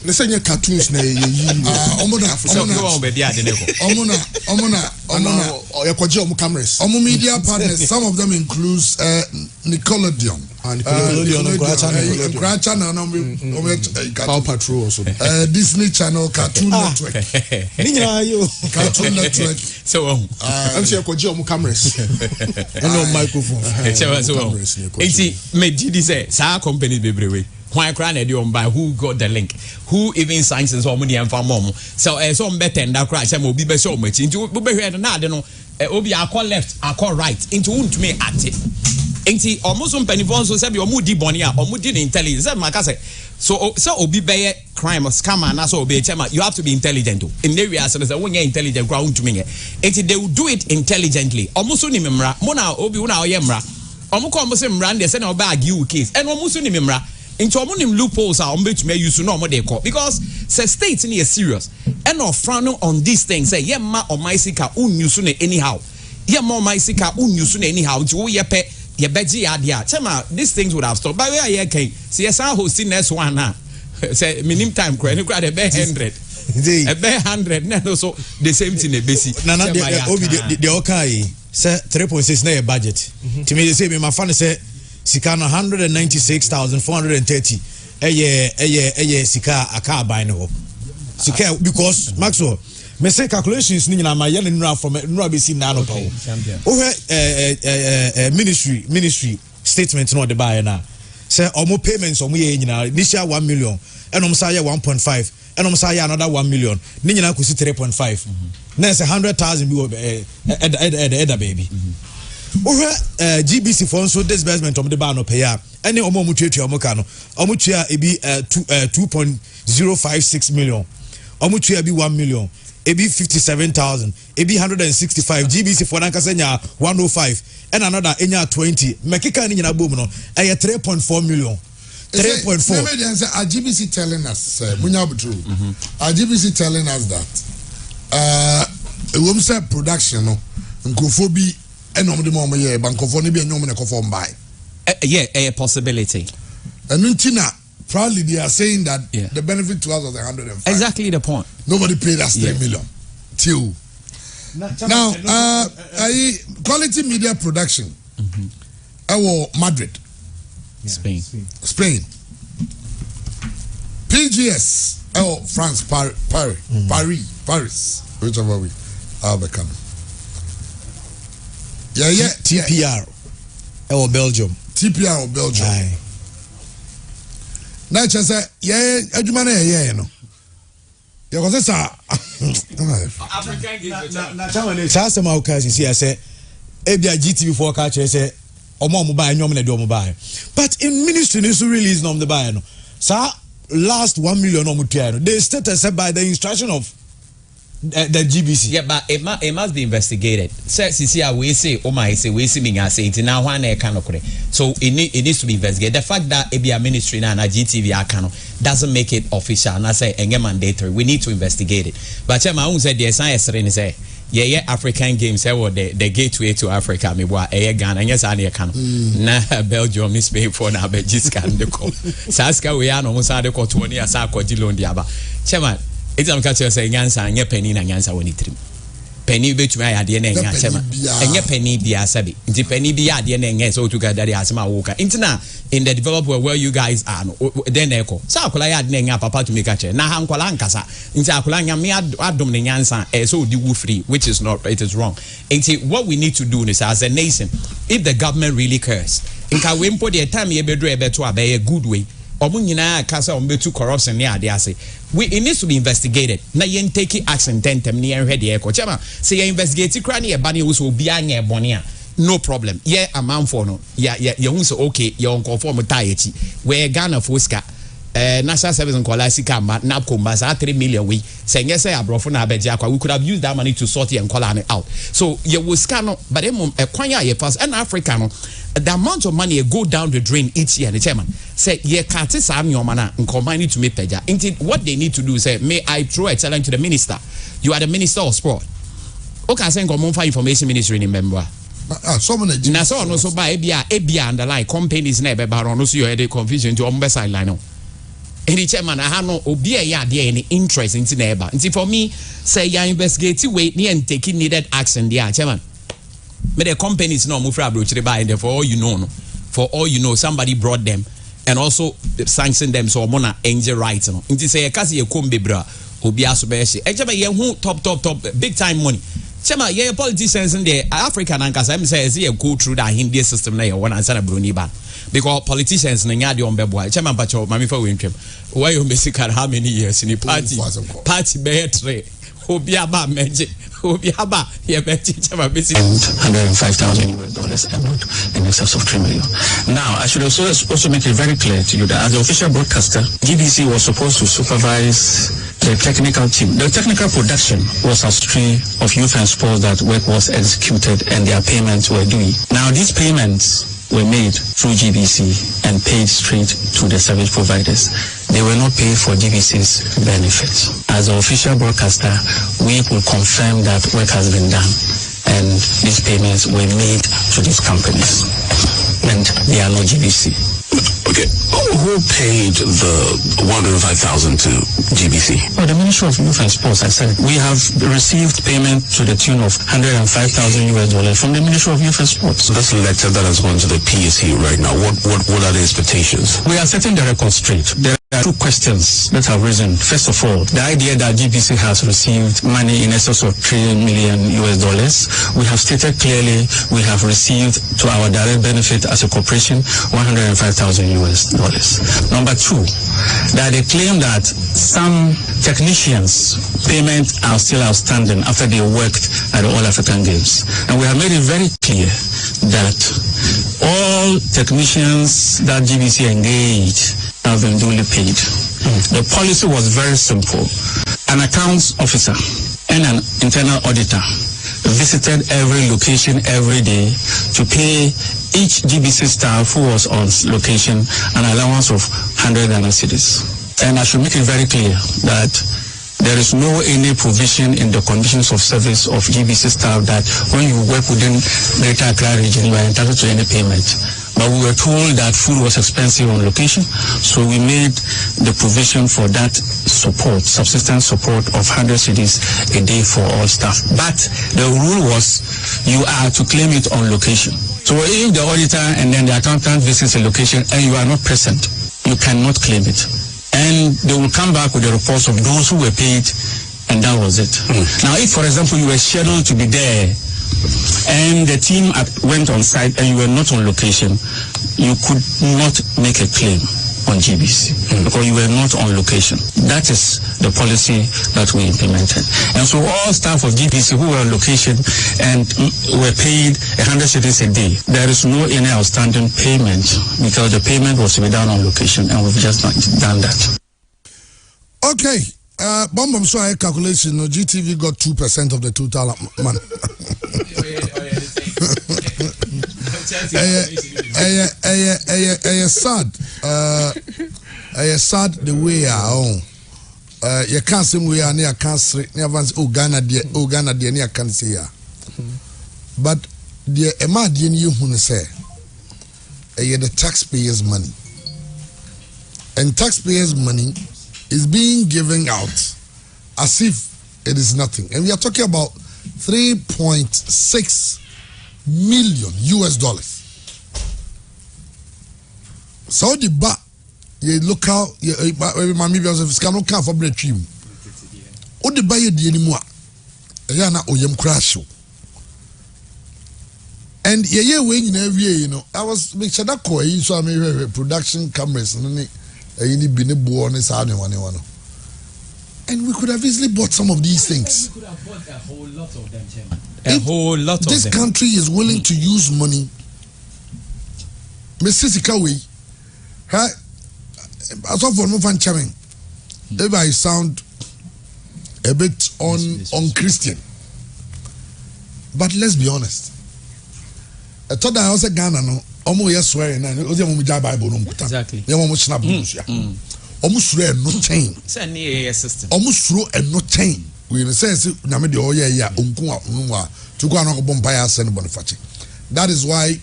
Let's say cartoons na cameras. Media partners. Some of them includes Nickelodeon. Paw Patrol also. Disney Channel, Cartoon Network. Cartoon Network. So I'm sure cameras. No microphone. Me did say sa company bebree. Why cry na dey on by who got the link? Who even signs so money and farm mom? So so better than that cry say obi be so much. Into we be here na de no obi akọ left, akọ right. Into won't me at it. Enti almost some penifon so say be omo di boni a omo di intelligence. Say maka say so obi be crime or scammer na so obi chema you have to be intelligent. In the area so say when you intelligent ground to me. Enti they will do it intelligently. Almost so ni memra. Mo na obi una oyemra. Omo ko almost memra dey say na oba argue case. And almost so ni memra. Into omonim loopholes are to use no more call because say states in is serious and of frowning on these things say yeah ma or my sika unyusune anyhow yeah more my sika unyusune anyhow to ye pe ye beji adia chema these things would have stopped by where ye can see yes I hosting next one now say minimum time credit a be 100 a be 100 no so the same thing a basic na the okay say 3.6 na budget to me they say me my fan say sika 196,430 eye sika aka buy no sika because Maxwell me say calculations ni nyina ma ye nura from nura be see na no power ministry statement no de buy na say omo payments omo ye nyina initial 1 million enom say 1.5 enom say another 1 million ni nyina ko si 3.5 na say 100,000 bi eda baby GBC for so disbursement of the ban of pay any omutuatua omuka no omutua ebi 2.056 million omutua ebi 1 million ebi 57,000 ebi 165 GBC for nankasenya 105 and another enya 20 mekika ni nyina bom no 3.4 million 3.4 maybe are GBC telling us are GBC telling us that we say production no nkofobi enom mom ye bankofo ne bi enyom ne kofo mbai a possibility and untina proudly they are saying that the benefit to us was 105 exactly the point nobody paid us 3 million till now quality media production Madrid Spain PGS France Paris whichever way become TPR Belgium aye na chese ye adwuma na ye no ye ko sa na chama sa ma okazi si ase ebia GTV for ka chese omo buy nyom na de omo buy but in ministry ni so release no the buy no sa last 1 million omo tua no they stated said by the instruction of the GBC. Yeah, but it must be investigated. We say we see me say now one so it needs to be investigated. The fact that ABA ministry and GTV doesn't make it official and I say mandatory. We need to investigate it. But I said the science say yeah African games the gateway to Africa me boy Ghana yes ani ka no na Belgium is paying for na Belgiska ndeko saska we ano mo sa de ko to ni asa akodi loan dia ba chairman exam catch say nyansa anya penny na nyansa woni trim penny betumi ayade na nya chairman anya penny bia sabi nti penny bia ade na nya so to gather the asema woka intina in the developed world where you guys are no then echo sa akola ya de na nya papa to make a chair na ha nkola nkasa nti akola nya me adom ne nyansa so di wo free which is not, it is wrong. Nti what we need to do is as a nation, if the government really cares nka we mpo the time ye bedro e beto abe a good way omo nyina kasa o betu corruption ne ade ase it needs to be investigated na yen take action tentem ne yen hwede e ko chama say you investigate kra ne e ba ne wo so obi anya e bone a no problem yeah amount for no yeah hu say okay you on conform tie echi we Ghana for ska national service and sika ma napco ma 3 million we say yes say abrofo na abeje akwa we could have used that money to sort and call out so you will scan no but kwan ya fast and Africa no the amount of money go down the drain each year the chairman say ye can't say am your man need to make peja what they need to do say may I throw a challenge to the minister. You are the minister of sport. Okay, say go for information ministry remember someone na so no so ba ebia underline companies na ebe ba no so you the confusion to on sideline no any chairman I no obi e ya de any interest in na eba nti for me say ya investigate we and take needed action there chairman me the companies no mo fra brochire ba and for all you know somebody brought them and also sanctioned them so mo na angel rights no nti say ka say ekom bebra obi aso be hye e chairman ye hu top big time money. Chema, yeah, politicians in the African and Kasa says you go through that Hindia system na one answer Bruni ban. Because politicians in Yadi on Beboy, Chema Pacho, Mammy for Wincham. Why you basically how many years in the party bear tray. Obiaba magic. Obiaba, yeah, Chema basically $105,000 in excess of 3 million. Now, I should also make it very clear to you that as the official broadcaster, GBC was supposed to supervise the technical team. The technical production was upstream of youth and sports that work was executed and their payments were due. Now these payments were made through GBC and paid straight to the service providers. They were not paid for GBC's benefits. As an official broadcaster, we will confirm that work has been done and these payments were made to these companies and they are not GBC. Okay, who paid the $105,000 to GBC? Well, the Ministry of Youth and Sports, I said, we have received payment to the tune of $105,000 from the Ministry of Youth and Sports. So that's the letter that has gone to the PSC right now. What are the expectations? We are setting the record straight. There are two questions that have risen. First of all, the idea that GBC has received money in excess of $3 million. We have stated clearly we have received to our direct benefit as a corporation $105,000. Number two, that they claim that some technicians' payments are still outstanding after they worked at the All African Games. And we have made it very clear that all technicians that GBC engaged have been duly paid. The policy was very simple. An accounts officer and an internal auditor visited every location every day to pay each GBC staff who was on location an allowance of 100 Ghana cedis. And I should make it very clear that there is no any provision in the conditions of service of GBC staff that when you work within Greater Accra region, you are entitled to any payment. But we were told that food was expensive on location, so we made the provision for that support, subsistence support of 100 cedis a day for all staff. But the rule was you are to claim it on location. So if the auditor and then the accountant visits a location and you are not present, you cannot claim it. And they will come back with the reports of those who were paid, and that was it. Now, if, for example, you were scheduled to be there and the team went on site and you were not on location, you could not make a claim on GBC because you were not on location. That is the policy that we implemented. And so all staff of GBC who were on location and were paid 100 cedis a day, there is no any outstanding payment because the payment was to be done on location, and we've just not done that. Okay. Bomb so I calculation no GTV got 2% of the total money. Sad the way I own you can't say we are near cancer, near once, Ghana, near cancer. But the Emadian you who say, the taxpayers' money. And taxpayers' money is being given out as if it is nothing. And we are talking about $3.6 million. So the back, ye local, maybe because of scandal can't for bread trim. What the buyer the anymore? Yana oyem crash. And ye wing in every year, you know. I was make sure that so I made production cameras and any been a born is one. And we could have easily bought some of these things. We could have bought a whole lot of them, Chairman. This country is willing to use money. Mr. Sikawi, I saw for no fan chairman. If I sound a bit unchristian, but let's be honest. I thought that I was a Ghana no. Omo yes swearing na o dey mo ja Bible no mkuta. Exactly. Ye mo snap no so ya. Omo suro no chain. Say near system. Omo suro no chain. We in sense na me de o ye ya onku a no wa to go an bomb empire send Boniface. That is why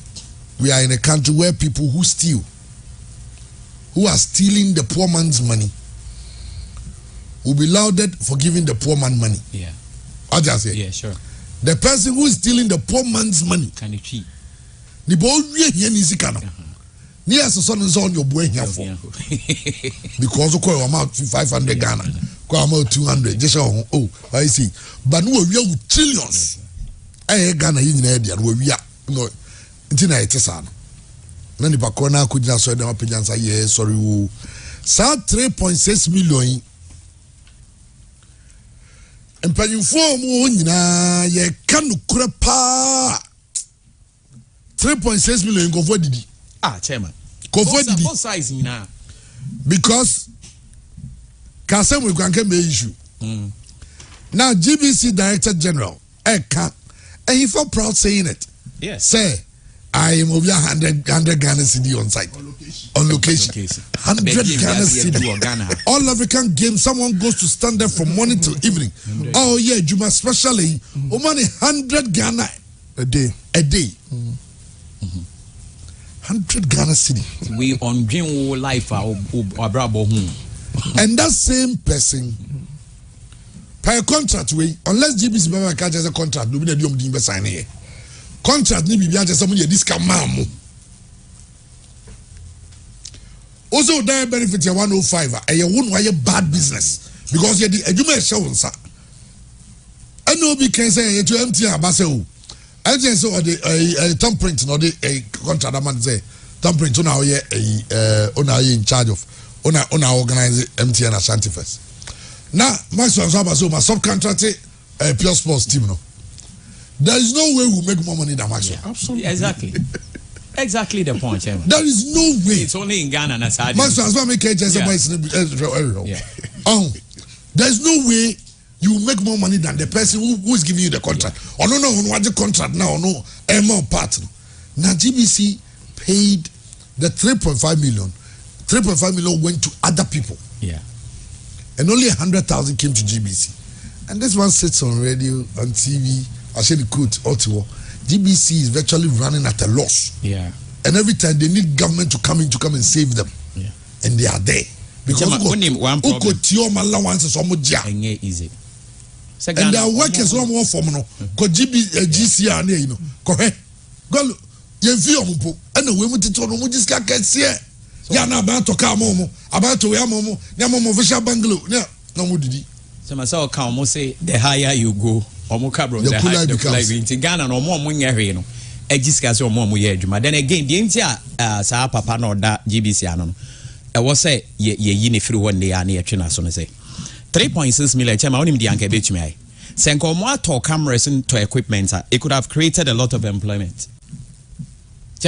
we are in a country where people who steal, who are stealing the poor man's money, will be lauded for giving the poor man money. Yeah. I just say. Yeah, sure. The person who is stealing the poor man's money. Can you cheat? The boy here in Zikano. Near son is on your boy here for. Because of course, I'm out 500 Ghana. I'm out 200. Just oh, I see. But no, we are trillions. I Ghana in India where we are. No, it's in a son. Nani Pakona could just say, no, yes, sorry. Sa 3.6 million. And paying for more, ye can crepa. 3.6 million go for Didi. Chairman. Go for Didi. What size now? Because Kasem we can get the issue. Now GBC Director General Eka, and he felt proud saying it. Yes. Say, I am over 100 Ghana cedi on site. On location. 100 Ghana cedi. All African games, someone goes to stand there from morning till evening. Oh yeah, Juma specially, money 100 Ghana a day. 100 Ghana cedi. We on dream life or brabo home. And that same person, per contract way, unless GBC Baba catches a contract, no be the sign here. Contract ni bibi aje someone this can mamu. Also that benefit your 105 and you won't why bad business because you the ejuma show nsa. And no be can say to empty abase. I just saw the thumbprint no the contract man say thumbprint on our in charge of on organize MTN Ashanti first. Now Maxwell so my subcontractor Pure Sports team no. There is no way we'll make more money than Maxwell. Yeah, absolutely. Exactly the point, Chairman. There is no way. It's only in Ghana and Asadi. Maxwell, as well make there is no way you will make more money than the person who is giving you the contract. Or no, what the contract now, no, more part. Now GBC paid the 3.5 million. 3.5 million went to other people. Yeah. And only 100,000 came to GBC. And this one sits on radio, on TV. I said the quote, GBC is virtually running at a loss. Yeah. And every time they need government to come and save them. Yeah. And they are there. Because one problem. Easy. And their work is no more from no. Because GC are there, you know. Correct. Go you feel and the women to tell them just can't see. Yeah, now about to come home, about to wear momo, Yamomo Visha Bangalo. Yeah, no more did he. So myself come say the higher you go. Omo kabro the higher the Ghana no more munya hwe no egisika se omo ye adwuma then again the ntia sa papa no da GBC ano no e wo say ye yi ne firi won ne ya na ye twe na so no say 3.6 million chema onim di anka betumi ai senko omo ato cameras into equipment it could have created a lot of employment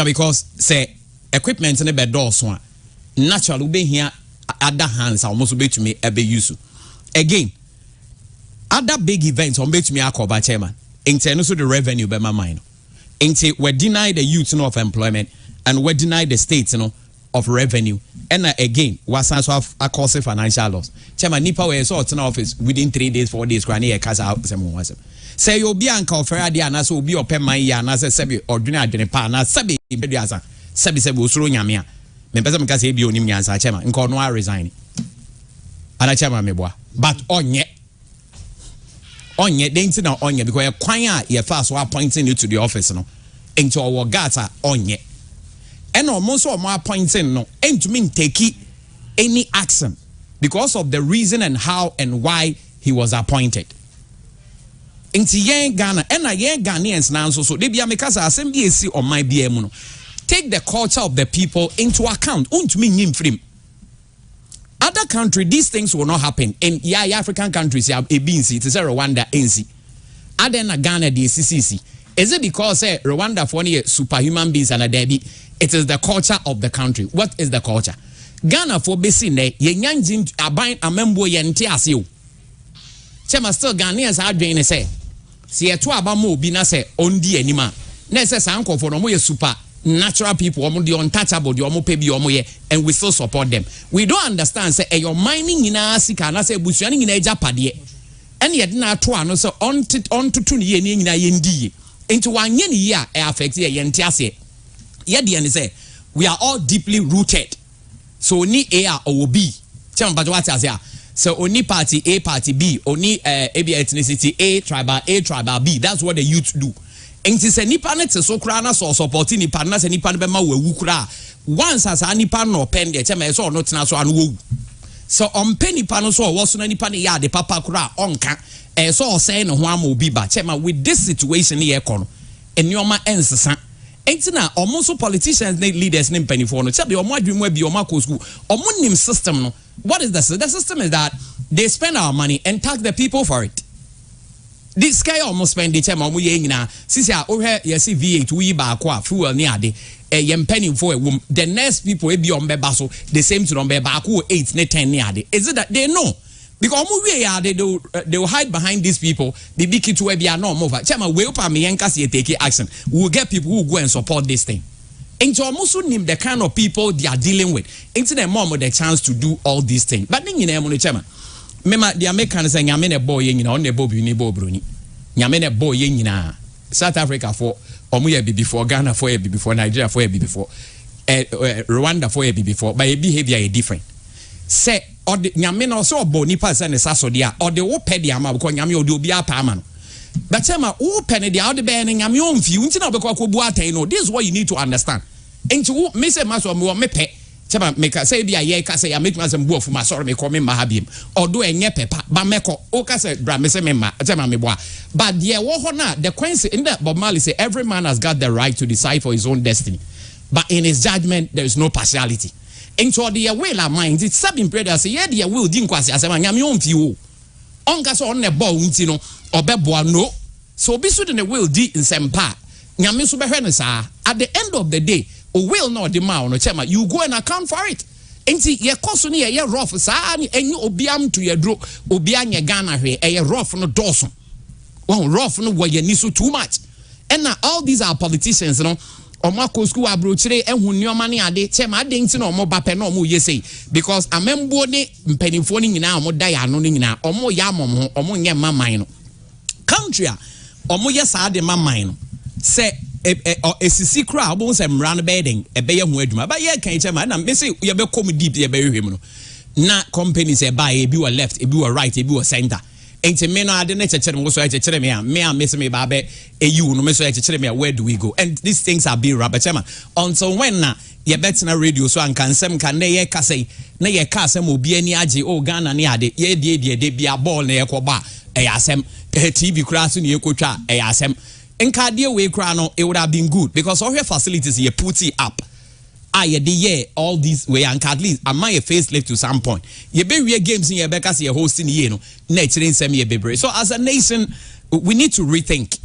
because say equipment ne be do so a natural be here other hands almost betumi e be use again. Other big events on which me akoba chairman. Into so the revenue be my mind. Into we deny the youth of employment and we deny the states of revenue. And again, was also a cause financial loss. Chairman Nipa were so in office within 3 days, 4 days, granny a casa out some was. Say you'll be uncle Ferradi and as will be open my year and as a sebi or dinner pan as sebi Sebi Sebu Yamia. Members of Cassi be on him as a chairman in Cornwall resigning. And a chairman meboa. But on yet dainty now on yet because a choir ye fast were appointing you to the office no into our gata on yet. And almost all my appointing no ain't to mean take any action because of the reason and how and why he was appointed. Into yen Ghana and a yen Ghanaians now so they be a because assembly on my BM. Take the culture of the people into account. Other countries, these things will not happen. In African countries, it is a Rwanda NC. Other than Ghana, the CCC. Is it because Rwanda for any superhuman beings and a debby? It is the culture of the country. What is the culture? Ghana for Besine, Yanjin Abain Amembo Yantiasio. Chema still Ghanaians are doing a say. See a 2 abamo bina say ondi anima. Nese uncle for no super. Natural people, the untouchable, the omo and we still support them. We don't understand. Say, your mining in a sika, and I say, bushing in a Japadi, and yet not one, so on to 2 years in a yendi. Into 1 year, affects a yentiase. Yet the end say, we are all deeply rooted. So, ni A or B. Tell me, but what I say? So, only party A, party B, only A ethnicity A, tribal B. That's what the youth do. Enti se nipa ne te so kra na so support nipa na se nipa ne be ma wawu kra once as a nipa no pen de chema so no tena so anu wawu so on pen nipa no so wo so na nipa ne ya de papa kra onka so say ne ho ama obi ba chema with this situation here kono enioma ensesa enti na omo so politicians ne leaders ne mpanifo no chebe omo adwemu abi omo akosku omo nim system no. What is the system is that they spend our money and tax the people for it. This guy almost spend the time omo ye nyina sisi a ohwe yesi V8 we ba kwa fuel ni ade yem penny for a womb the next people e bi on beba so the same to on beba ko 8 ne 10 ni ade. Is it that they know because omo we ya they will hide behind these people the big kit we be no over chama we opa me yanka se take action we will get people who go and support this thing. Into almost name the kind of people they are dealing with into the mom the chance to do all these things but ning nyina mo no chama mema the Americans say nyame ne boy nyina on ne bobi ni bo broni nyame ne boy nyina South Africa for omo ye before Ghana for ye before Nigeria for ye before Rwanda for ye before but your behavior is different say or the nyame no so bo nipa say ne saso dia or the wo pɛ dia ma because nyame odi obi apa ama no but chema wo pɛ ne dia wo de be ne nyame on fi unti na obekwa ko bu atan no this is what you need to understand into me say maso me pɛ chema make say bia ye ka say ya make me some bu of ma sorry me call me ma habiem odo enye pepa ba meko o ka say bra me say me ma chema me boa but there wo ho na the coincidence in that Bob Marley say every man has got the right to decide for his own destiny but in his judgment there is no partiality into the will of mind it's sabin prayer say yeah the will din kwase asema nyame on fi o on ka so on ne ball unti no obeboa no so obi so the will di nsempa nyame so behwe ne saa at the end of the day o will not the man no chema you go and account for it enti ye koso ne ye rough saa ni enyi obiam to ye dro obi anye Ghana hwe ye rough no doso one rough no wo ye ni so too much and now all these are politicians no omo akosku abrochire ehun nioma ne ade chema ade nti na omo bape na omo ye sei because amembo ne mpanimfo ni nyina omo da ya no ni nyina omo ya amom ho omo nye maman no country a omo ye saa de maman no se esisi kra obo se mra no bedding ebe ye ho adwuma ba ye kan chema na me say ye be come deep ye be hwehwem no na companies e ba e bi were left e bi were right e bi were center enti me no ade na chechere mo so chechere me say me ba be eyi no me so chechere me where do we go and these things are being rubber chema until when na ye betina radio so anka nsem ka na ye ka say na ye ka asem obi ani age o Ghana ne ade ye de bia ball na ye koba e asem TV kra so ne ye kotwa e asem nka de we kra no it would have been good because all your facilities you put it up all these way and at least am I a facelift to some point you be we games in your because you're hosting you know nature semi be so as a nation we need to rethink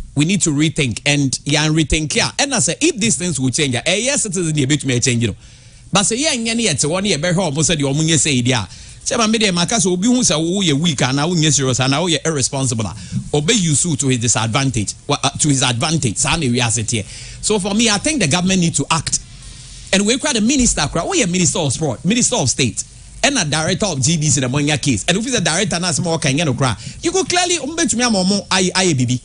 and rethink here and I say if these things will change yes it is a bit may change you know but say yeah yet one year be almost said your money say dia chema me dey maka so obi hu say wo ye weak and wo nye serious and wo ye irresponsible obey you to his disadvantage to his advantage so for me I think the government need to act and we cry the minister cry. Oh, yeah, minister of sport, minister of state, and a director of GBC in the Monya case. And if it's a director and more can you cry, you go clearly to me more IABB.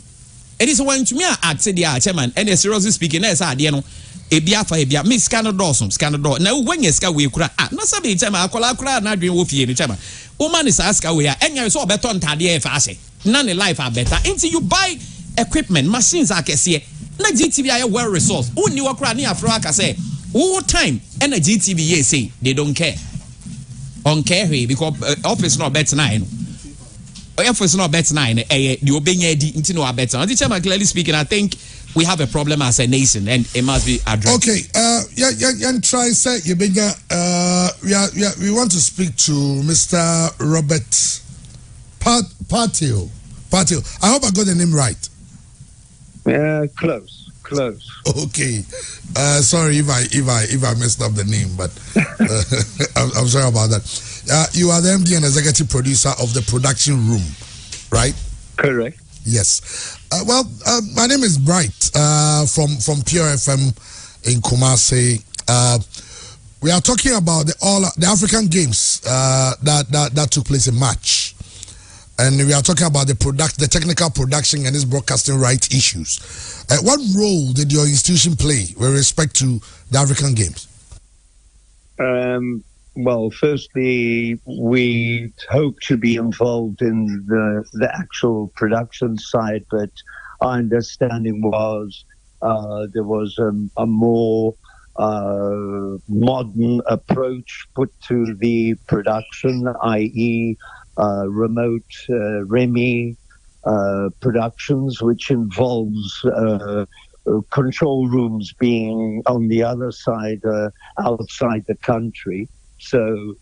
It is when to me act the chairman and a seriously speaking as I know. Ebia miss scanner door. Now when you scan we cry, not something time I call not doing wolf in the chairman. Woman is ask we are and you saw better on Tadia Fase. None in life are better. Until you buy equipment, machines I can see. Na GTV are well resourced. Who knew what crying after I say, all time and a GTV say they don't care. On care because office not bet 9. Office not bet 9. The obeying into no better. On the chairman clearly speaking, I think we have a problem as a nation and it must be addressed. Okay, try say you bigger. We want to speak to Mr. Robert Patil. I hope I got the name right. Close. Okay, sorry if I messed up the name, but I'm sorry about that. You are the MD and executive producer of the production room, right? Correct. Yes. My name is Bright from Pure FM in Kumasi. We are talking about the African Games that took place in March. And we are talking about the technical production and its broadcasting rights issues. What role did your institution play with respect to the African Games? Well, firstly, we hope to be involved in the actual production side, but our understanding was there was a more modern approach put to the production, i.e., remote REMI productions, which involves control rooms being on the other side, outside the country. So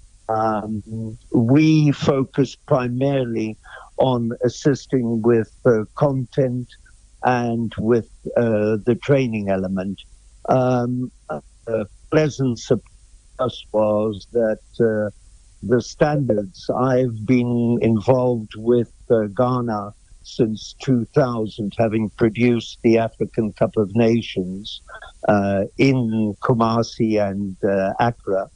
we focus primarily on assisting with content and with the training element. A pleasant surprise was that the standards, I've been involved with Ghana since 2000, having produced the African Cup of Nations in Kumasi and Accra.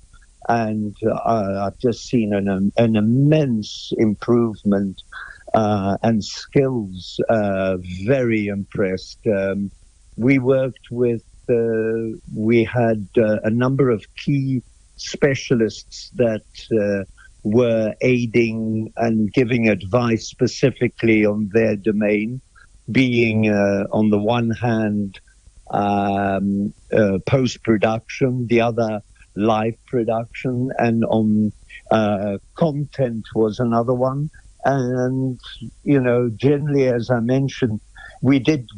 And I've just seen an immense improvement and skills. Very impressed. We worked with, we had a number of key specialists that were aiding and giving advice specifically on their domain, being on the one hand post-production, the other live production, and on content was another one. And, generally, as I mentioned, we did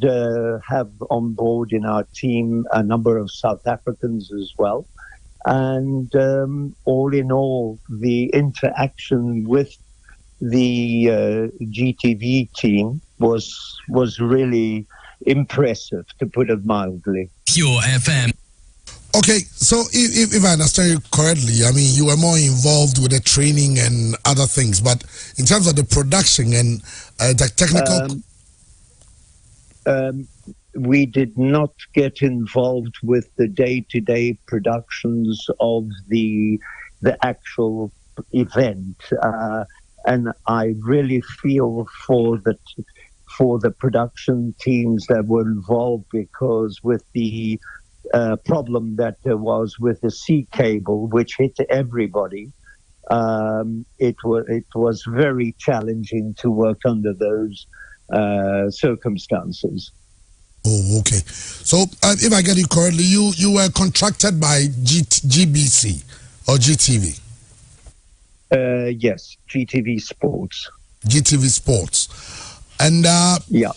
have on board in our team a number of South Africans as well. And all in all, the interaction with the GTV team was really impressive, to put it mildly. Pure FM. Okay, so if I understand you correctly, I mean, you were more involved with the training and other things, but in terms of the production and the technical... we did not get involved with the day-to-day productions of the actual event, and I really feel for the production teams that were involved, because with the problem that there was with the sea cable, which hit everybody, it was very challenging to work under those circumstances. Oh, okay. So, if I get it correctly, you were contracted by GBC or GTV? Yes, GTV Sports. GTV Sports. And yeah.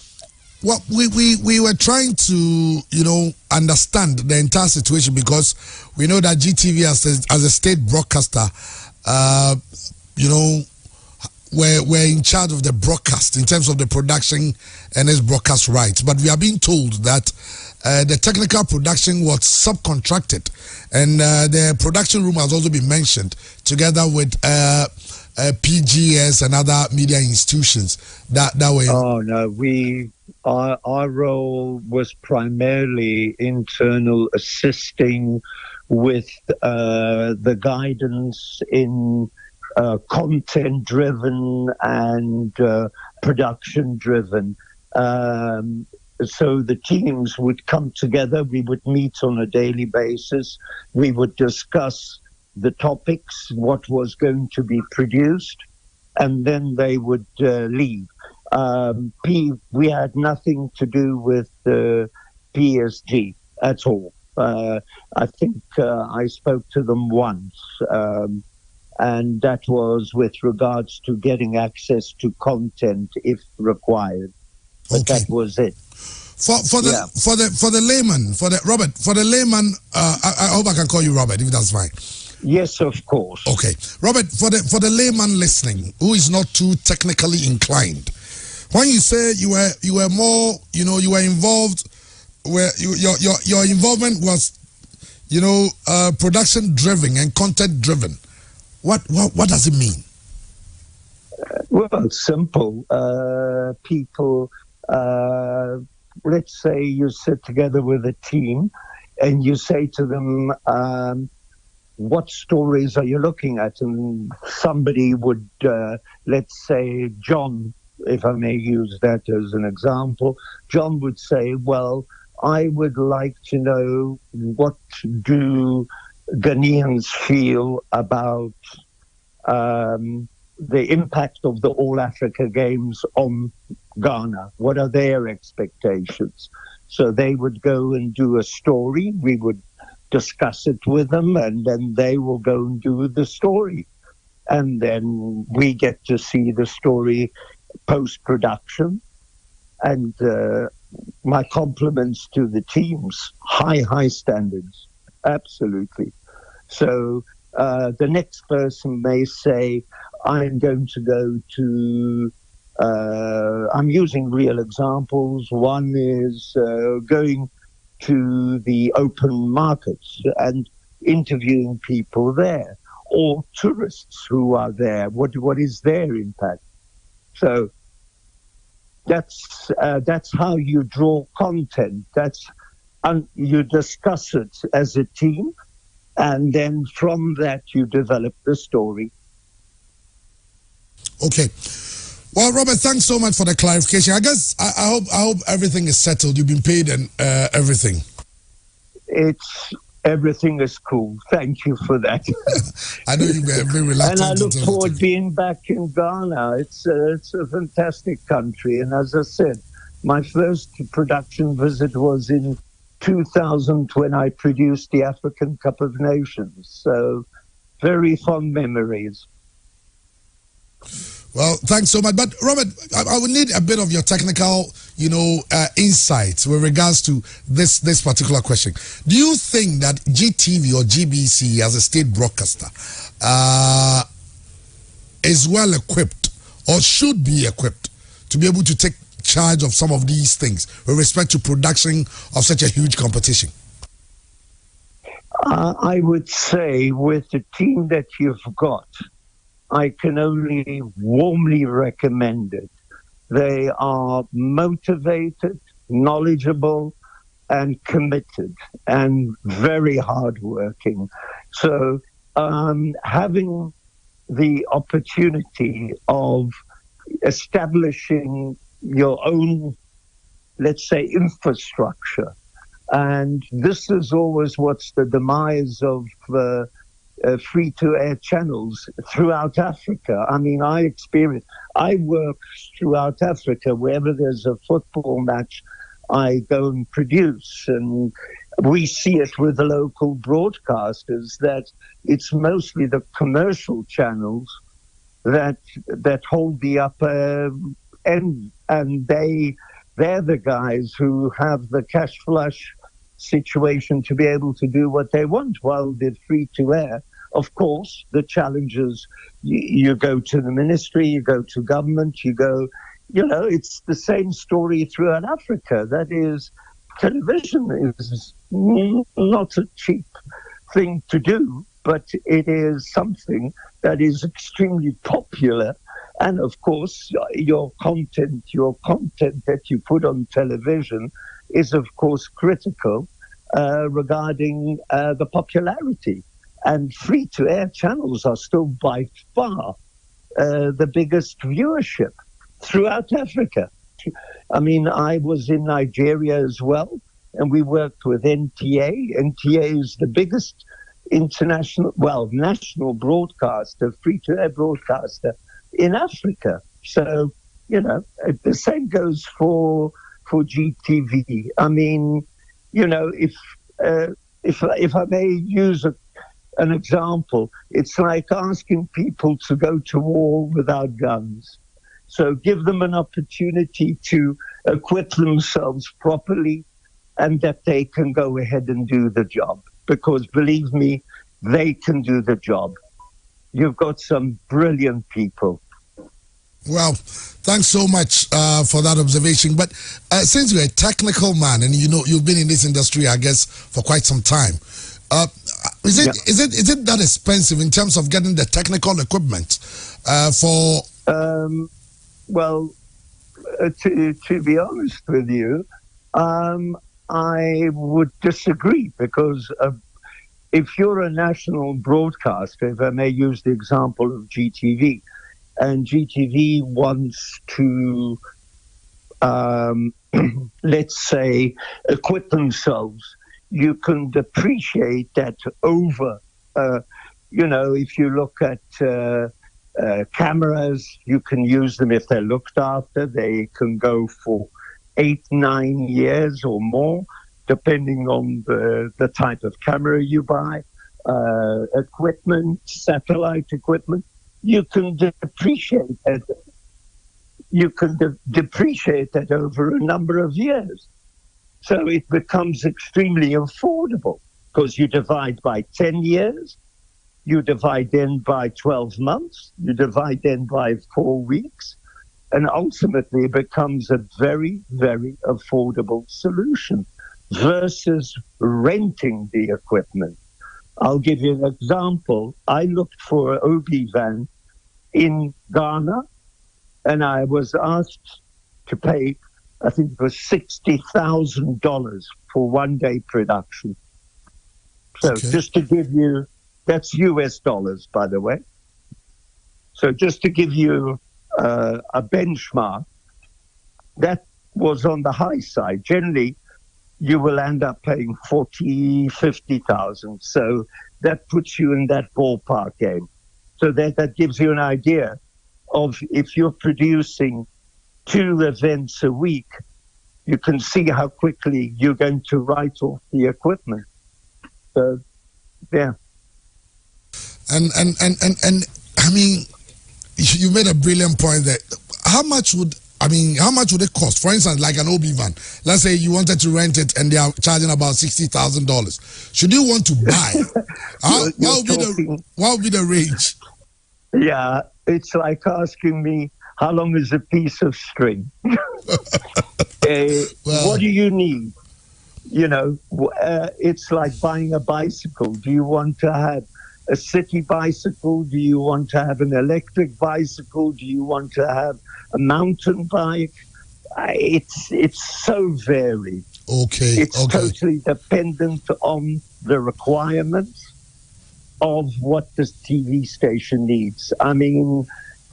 Well, we were trying to, understand the entire situation, because we know that GTV as a state broadcaster, we're in charge of the broadcast in terms of the production and its broadcast rights. But we are being told that the technical production was subcontracted, and the production room has also been mentioned together with PGS and other media institutions that way. Oh no, our role was primarily internal, assisting with the guidance in content-driven and production-driven. So the teams would come together, we would meet on a daily basis, we would discuss the topics, what was going to be produced, and then they would leave. We had nothing to do with PSG at all. I think I spoke to them once, and that was with regards to getting access to content if required. But Okay. that was it. For the layman, for the layman, I hope I can call you Robert, if that's fine. Yes, of course. Okay, Robert, for the layman listening, who is not too technically inclined, when you say you were more, you were involved, where your involvement was, production driven and content driven. What does it mean? Well, it's simple. People, let's say you sit together with a team and you say to them, what stories are you looking at? And somebody would, let's say John, if I may use that as an example, John would say, well, I would like to know, what do Ghanaians feel about the impact of the All Africa Games on Ghana? What are their expectations? So they would go and do a story. We would discuss it with them, and then they will go and do the story. And then we get to see the story post-production. And my compliments to the teams. High standards. Absolutely. So the next person may say, I'm going to go to, I'm using real examples. One is going to the open markets and interviewing people there, or tourists who are there. What is their impact? So that's how you draw content. You discuss it as a team, and then from that you develop the story. Okay. Well, Robert, thanks so much for the clarification. I guess I hope everything is settled. You've been paid and everything. Everything is cool. Thank you for that. I know you were very reluctant. And I look forward to being back in Ghana. It's a fantastic country. And as I said, my first production visit was in 2000 when I produced the African Cup of Nations. So very fond memories. Well, thanks so much. But Robert, I would need a bit of your technical, insights with regards to this particular question. Do you think that GTV or GBC as a state broadcaster is well equipped or should be equipped to be able to take charge of some of these things with respect to production of such a huge competition? I would say with the team that you've got, I can only warmly recommend it. They are motivated, knowledgeable, and committed, and very hardworking. So having the opportunity of establishing your own, let's say, infrastructure, and this is always what's the demise of free-to-air channels throughout Africa. I mean, I work throughout Africa. Wherever there's a football match, I go and produce. And we see it with the local broadcasters that it's mostly the commercial channels that hold the upper end. And they're the guys who have the cash flush situation to be able to do what they want, while the free-to-air, of course, the challenges, you go to the ministry, you go to government, you go, it's the same story throughout Africa. That is, television is not a cheap thing to do, but it is something that is extremely popular. And of course, your content that you put on television is, of course, critical. regarding the popularity. And free-to-air channels are still by far the biggest viewership throughout Africa. I mean, I was in Nigeria as well, and we worked with NTA. NTA is the biggest national broadcaster, free-to-air broadcaster in Africa. So, the same goes for GTV. I mean, if I may use an example, it's like asking people to go to war without guns. So give them an opportunity to equip themselves properly and that they can go ahead and do the job. Because believe me, they can do the job. You've got some brilliant people. Well, thanks so much for that observation. But since you're a technical man and you've been in this industry, I guess, for quite some time, is it that expensive in terms of getting the technical equipment for? To be honest with you, I would disagree because if you're a national broadcaster, if I may use the example of GTV, and GTV wants to, let's say, equip themselves, you can depreciate that over, if you look at cameras, you can use them if they're looked after. They can go for 8-9 years or more, depending on the type of camera you buy. Equipment, satellite equipment, you can depreciate that. You can depreciate that over a number of years. So it becomes extremely affordable because you divide by 10 years, you divide then by 12 months, you divide then by 4 weeks, and ultimately it becomes a very, very affordable solution versus renting the equipment. I'll give you an example. I looked for an Obi-Wan in Ghana, and I was asked to pay, I think it was $60,000 for one-day production. So just to give you, that's US dollars, by the way. So just to give you a benchmark, that was on the high side. Generally, you will end up paying 40, 50,000. So that puts you in that ballpark game. So that gives you an idea of if you're producing 2 events a week, you can see how quickly you're going to write off the equipment. So, yeah. And I mean, you made a brilliant point there. How much would it cost? For instance, like an Obi-Wan. Let's say you wanted to rent it and they are charging about $60,000. Should you want to buy? What would be the range? Yeah, it's like asking me, how long is a piece of string? What do you need? It's like buying a bicycle. Do you want to have a city bicycle? Do you want to have an electric bicycle? Do you want to have a mountain bike? It's so varied. It's totally dependent on the requirements of what this TV station needs. I mean,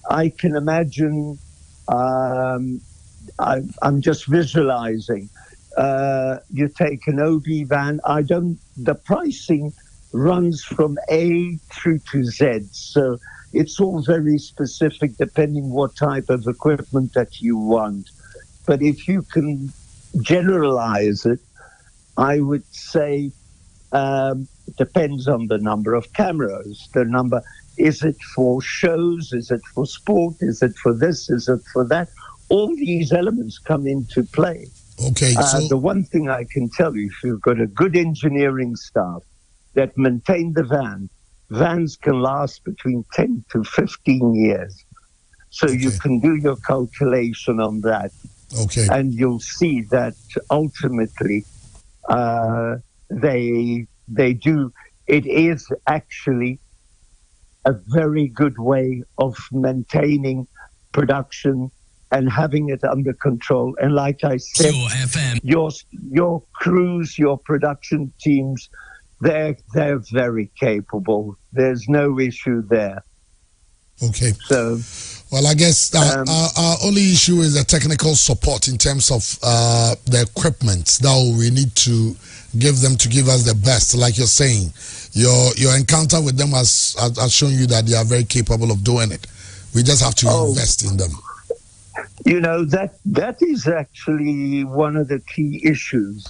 I can imagine, I'm just visualizing, you take an Obi-Wan, the pricing runs from A through to Z. So it's all very specific depending what type of equipment that you want. But if you can generalize it, I would say it depends on the number of cameras. Is it for shows? Is it for sport? Is it for this? Is it for that? All these elements come into play. Okay. The one thing I can tell you, if you've got a good engineering staff that maintain the vans can last between 10 to 15 years. So you can do your calculation on that. Okay. And you'll see that ultimately they do. It is actually a very good way of maintaining production and having it under control. And like I said, your crews, your production teams, they're very capable. There's no issue there. Okay. So, well, I guess our only issue is the technical support in terms of the equipment that we need to give them to give us the best. Like you're saying, your encounter with them has shown you that they are very capable of doing it. We just have to invest in them. You know, that is actually one of the key issues.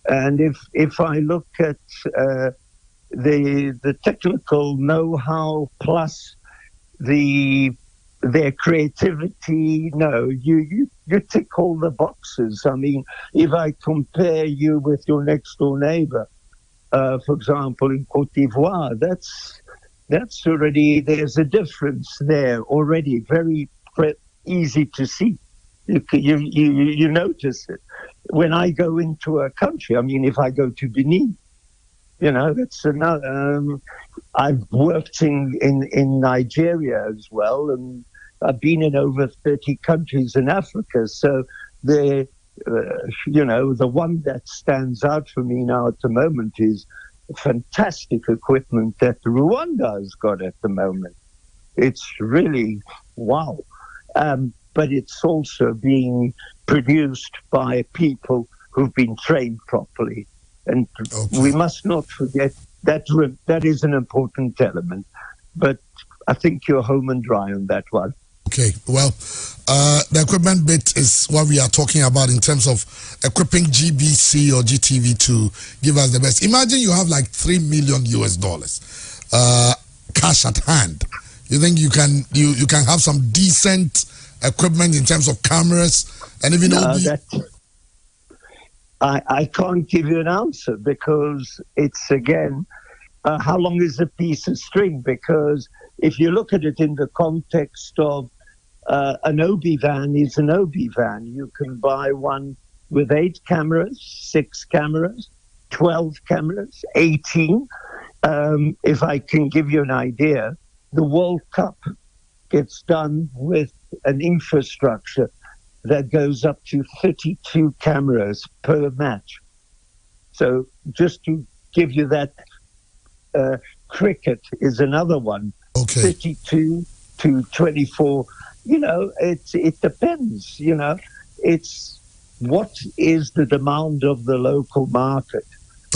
And if I look at the technical know-how plus their creativity, no, you tick all the boxes. I mean, if I compare you with your next door neighbor, for example, in Côte d'Ivoire, that's already, there's a difference there already, very easy to see. You notice it. When I go into a country, I mean, if I go to Benin, you know, that's another. I've worked in Nigeria as well, and I've been in over 30 countries in Africa. So the one that stands out for me now at the moment is fantastic equipment that Rwanda has got at the moment. It's really wow. But it's also being produced by people who've been trained properly. And we must not forget that is an important element. But I think you're home and dry on that one. Okay, well, the equipment bit is what we are talking about in terms of equipping GBC or GTV to give us the best. Imagine you have like $3 million cash at hand. You think you can have some decent equipment in terms of cameras and even I can't give you an answer because it's again how long is a piece of string? Because if you look at it in the context of an Obi van is an Obi van. You can buy one with 8 cameras, 6 cameras, 12 cameras, 18. If I can give you an idea, the World Cup gets done with an infrastructure that goes up to 32 cameras per match. So just to give you that, cricket is another one. Okay. 32 to 24. You know, it depends. You know, it's what is the demand of the local market.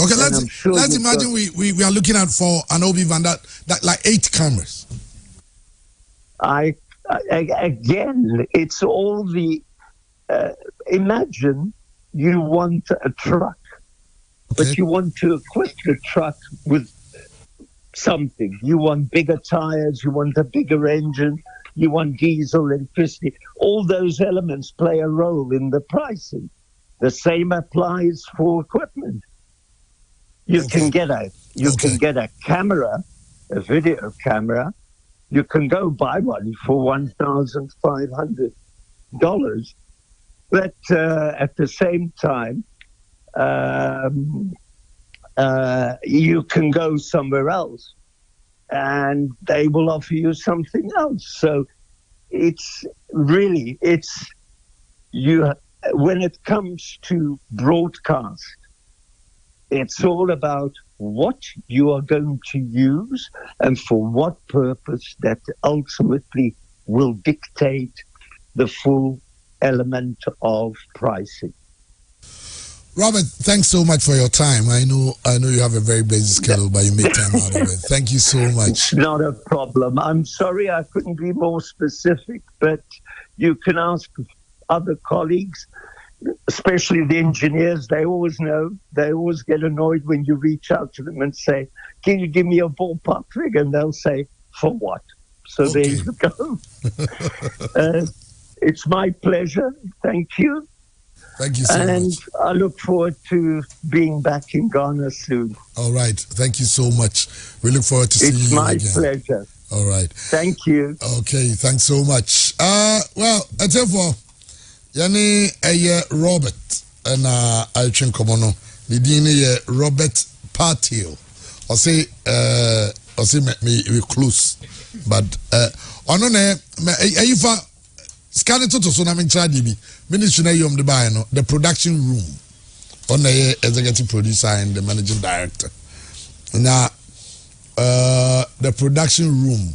Okay, let's imagine we are looking at for an Obi van that like 8 cameras. Again, it's all the. Imagine you want a truck, but you want to equip the truck with something. You want bigger tires, you want a bigger engine, you want diesel, electricity. All those elements play a role in the pricing. The same applies for equipment. You can get a camera, a video camera. You can go buy one for $1,500. But at the same time, you can go somewhere else and they will offer you something else. So it's really, when it comes to broadcast, it's all about what you are going to use and for what purpose that ultimately will dictate the full element of pricing. Robert, thanks so much for your time. I know you have a very busy schedule, but you made time out of it. Thank you so much. It's not a problem. I'm sorry I couldn't be more specific, but you can ask other colleagues, especially the engineers. They always know. They always get annoyed when you reach out to them and say, can you give me a ballpark figure? And they'll say, for what? So there you go. It's my pleasure. Thank you. Thank you so much. And I look forward to being back in Ghana soon. All right. Thank you so much. We look forward to seeing you again. It's my pleasure. All right. Thank you. Okay. Thanks so much. Well, I tell you, Yani Robert and I train Komono. The DNA Robert Partio. I say me close, but on scan to so na me try DB ministry na yom the buy no the production room on the executive producer and the managing director now the production room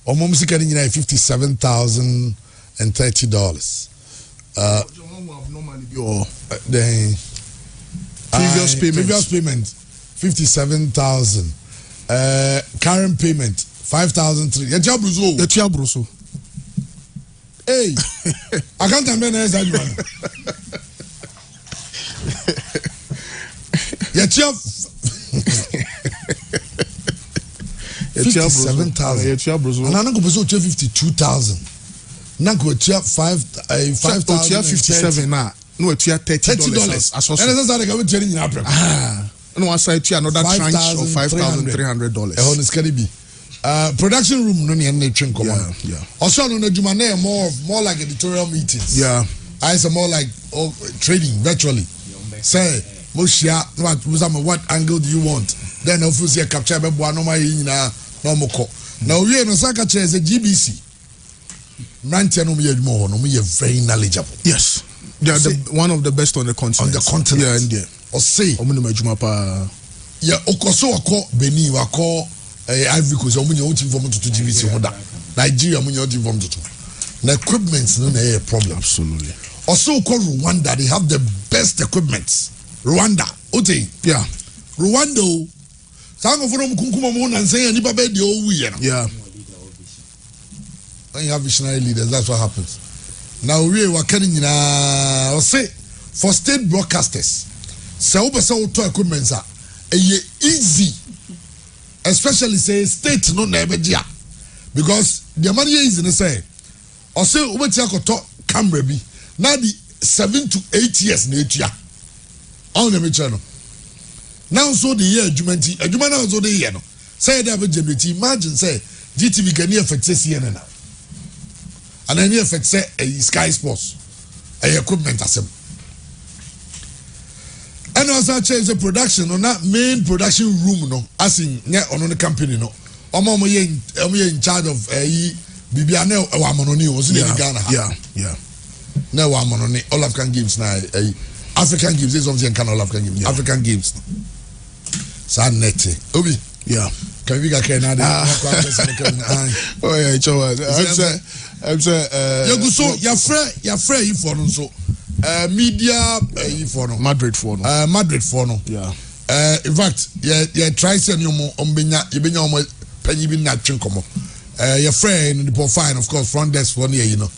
almost music $57,030 the previous payment 57,000 current payment 5,003 Yatia Bruso. Hey, I can't remember that one. Yatia 57,000. Yatia Bruso. And I'm going to 52,000. Now go to 5,057 now. No, $30. And that's how they go to no, I say to another tranche of $5,300. It's going to be. Production room no need train come on. Yeah. Also no Jumane more like editorial meetings. Yeah. I say more like trading virtually. Say Moshia what angle do you want? Then of course you capture be boa no ma yina no moko. Now we no saka chair is a GBC. Mantia no me more no me very knowledgeable. Yes. They are one of the best on the continent. Yeah, India. Or say Omunumajumapa. Yeah, okoso wako Benin wako Ivory Coast, omunye oti from to GBC hoda. Nigeria omunye oti from to. The equipment no na a problem. Absolutely. Also called Rwanda, they have the best equipment. Rwanda, ote. Yeah. Rwanda. Sango from kunkuma mo na say ani baba de owu ye no. Yeah. When you have visionary leaders, that's what happens. Now we were carrying na say for state broadcasters. Say obese auto equipment are easy. Especially say state no na ebegia. Because the money is in the say. Or say obeti akoto camera bi. Now the 7 to 8 years na etua. On the channel. Now so the year adwumenti adwuma na so the year no. Say that generate imagine say GTV can affect CNN now. And then you affect say Sky Sports. Equipment asem. And also change the production on that main production room no as in on the company no. Omo in charge of Bibiane Wamononi was in Ghana. Yeah. No Wamononi all African games now African games is something can all African games. African games. San nete. Obi. Yeah. Can we get Canada? Oh yeah, it's all right. I'm saying your friend you for so media for no Madrid for no yeah in fact yeah try send you more ombenya yebenya omo penny bi na twin komo your friend the profile of course front desk for near you know